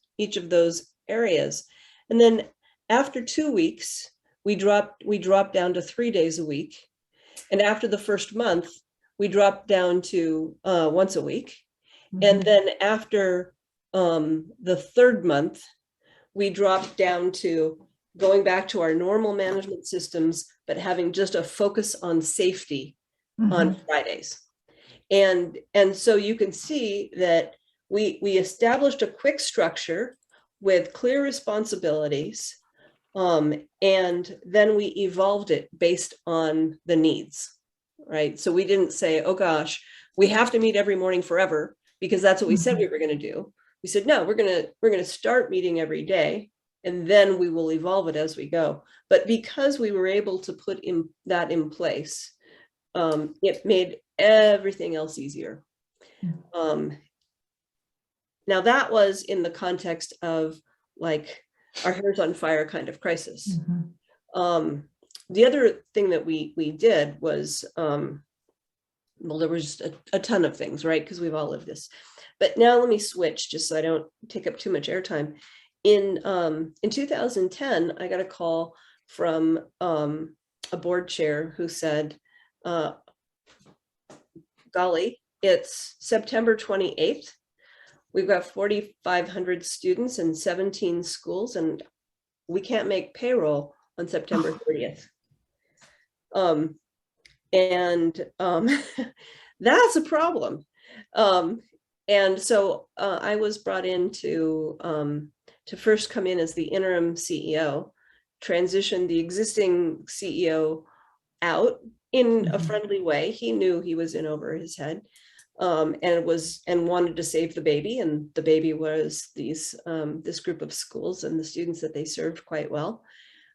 areas. And then after 2 weeks, we dropped down to 3 days a week. And after the first month, we dropped down to once a week. And then after the third month, we dropped down to going back to our normal management systems, but having just a focus on safety on Fridays. And so you can see that we established a quick structure with clear responsibilities, and then we evolved it based on the needs, right? So we didn't say, oh gosh, we have to meet every morning forever, because that's what we said we were going to do. We said, no, we're going to start meeting every day, and then we will evolve it as we go. But because we were able to put that in place, it made everything else easier. Now that was in the context of like our hair's on fire kind of crisis. The other thing that we did was, well, there was just a ton of things, right? Because we've all lived this. But now let me switch just so I don't take up too much airtime. In 2010, I got a call from a board chair who said, golly, it's September 28th. We've got 4,500 students in 17 schools, and we can't make payroll on September 30th. That's a problem. And so I was brought in to first come in as the interim CEO, transition the existing CEO out in a friendly way. He knew he was in over his head, and wanted to save the baby. And the baby was this group of schools and the students that they served quite well.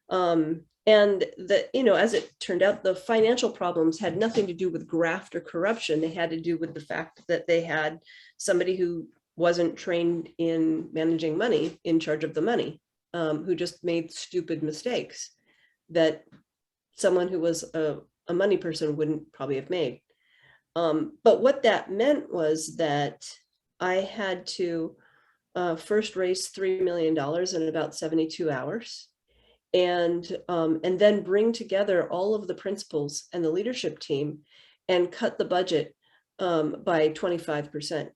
And as it turned out, the financial problems had nothing to do with graft or corruption. They had to do with the fact that they had somebody who wasn't trained in managing money in charge of the money, who just made stupid mistakes that someone who was a money person wouldn't probably have made. But what that meant was that I had to first raise $3 million in about 72 hours. And then bring together all of the principals and the leadership team and cut the budget by 25%.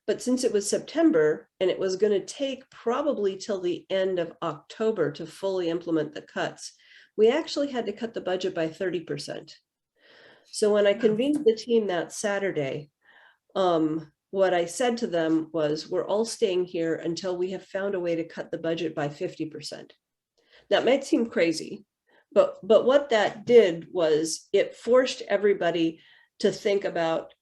But since it was September and it was going to take probably till the end of October to fully implement the cuts, we actually had to cut the budget by 30%. So when I convened the team that Saturday, what I said to them was, we're all staying here until we have found a way to cut the budget by 50%. That might seem crazy, but what that did was it forced everybody to think about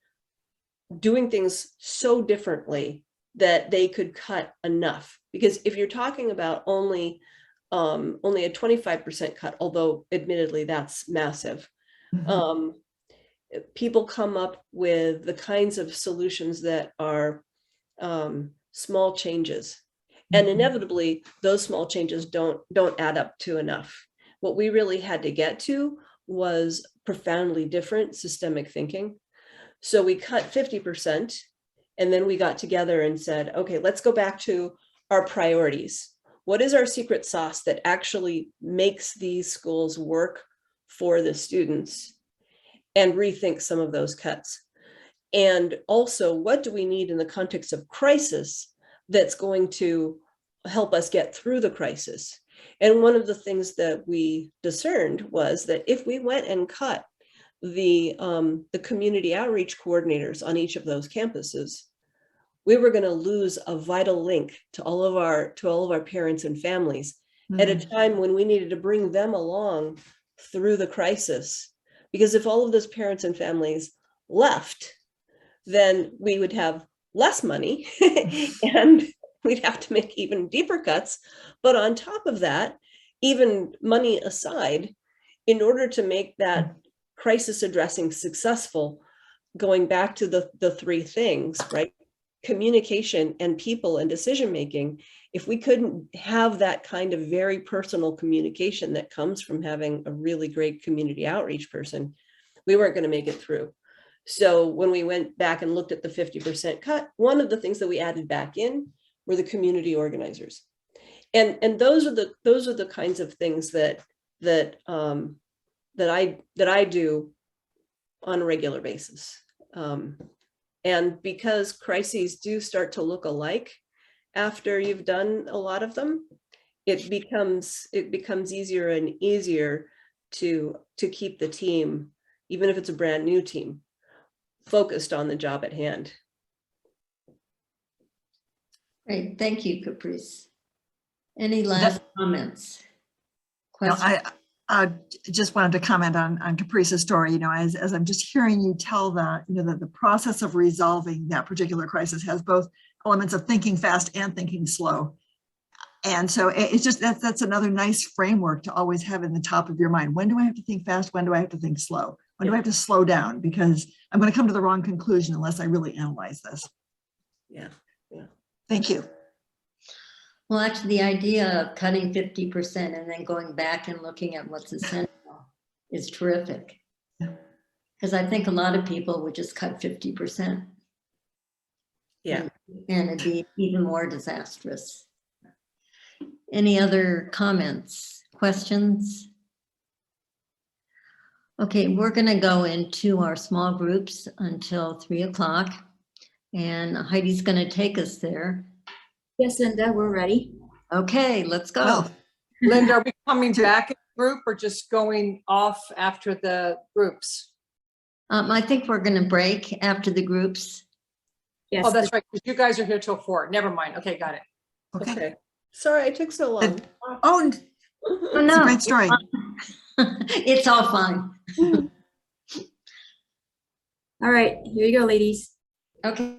doing things so differently that they could cut enough. Because if you're talking about only a 25% cut, although admittedly that's massive, people come up with the kinds of solutions that are small changes. And inevitably, those small changes don't add up to enough. What we really had to get to was profoundly different systemic thinking. So we cut 50%, and then we got together and said, okay, let's go back to our priorities. What is our secret sauce that actually makes these schools work for the students, and rethink some of those cuts? And also, what do we need in the context of crisis that's going to help us get through the crisis? And one of the things that we discerned was that if we went and cut the community outreach coordinators on each of those campuses, we were going to lose a vital link to all of our parents and families at a time when we needed to bring them along through the crisis. Because if all of those parents and families left, then we would have less money and we'd have to make even deeper cuts. But on top of that, even money aside, in order to make that crisis addressing successful, going back to the three things, right? Communication and people and decision making. If we couldn't have that kind of very personal communication that comes from having a really great community outreach person, we weren't going to make it through. So when we went back and looked at the 50% cut, one of the things that we added back in were the community organizers. And those are the kinds of things that I do on a regular basis. And because crises do start to look alike after you've done a lot of them, it becomes easier and easier to keep the team, even if it's a brand new team. focused on the job at hand. Great, thank you, Caprice. Any last comments? No, Questions? I just wanted to comment on Caprice's story. As I'm just hearing you tell that, that the process of resolving that particular crisis has both elements of thinking fast and thinking slow. And so it's just, that's another nice framework to always have in the top of your mind. When do I have to think fast? When do I have to think slow? When do I have to slow down? Because I'm going to come to the wrong conclusion unless I really analyze this. Yeah. Thank you. Well, actually, the idea of cutting 50% and then going back and looking at what's essential is terrific. Because I think a lot of people would just cut 50%. Yeah. And it'd be even more disastrous. Any other comments, questions? Okay, we're going to go into our small groups until 3 o'clock. And Heidi's going to take us there. Yes, Linda, we're ready. Okay, let's go. Well, Linda, are we coming back in the group or just going off after the groups? I think we're going to break after the groups. Yes. Oh, that's right. 'Cause you guys are here till 4. Never mind. Okay, got it. Okay. Sorry, it took so long. Oh, it's a great story. It's all fine. All right, here you go, ladies. Okay.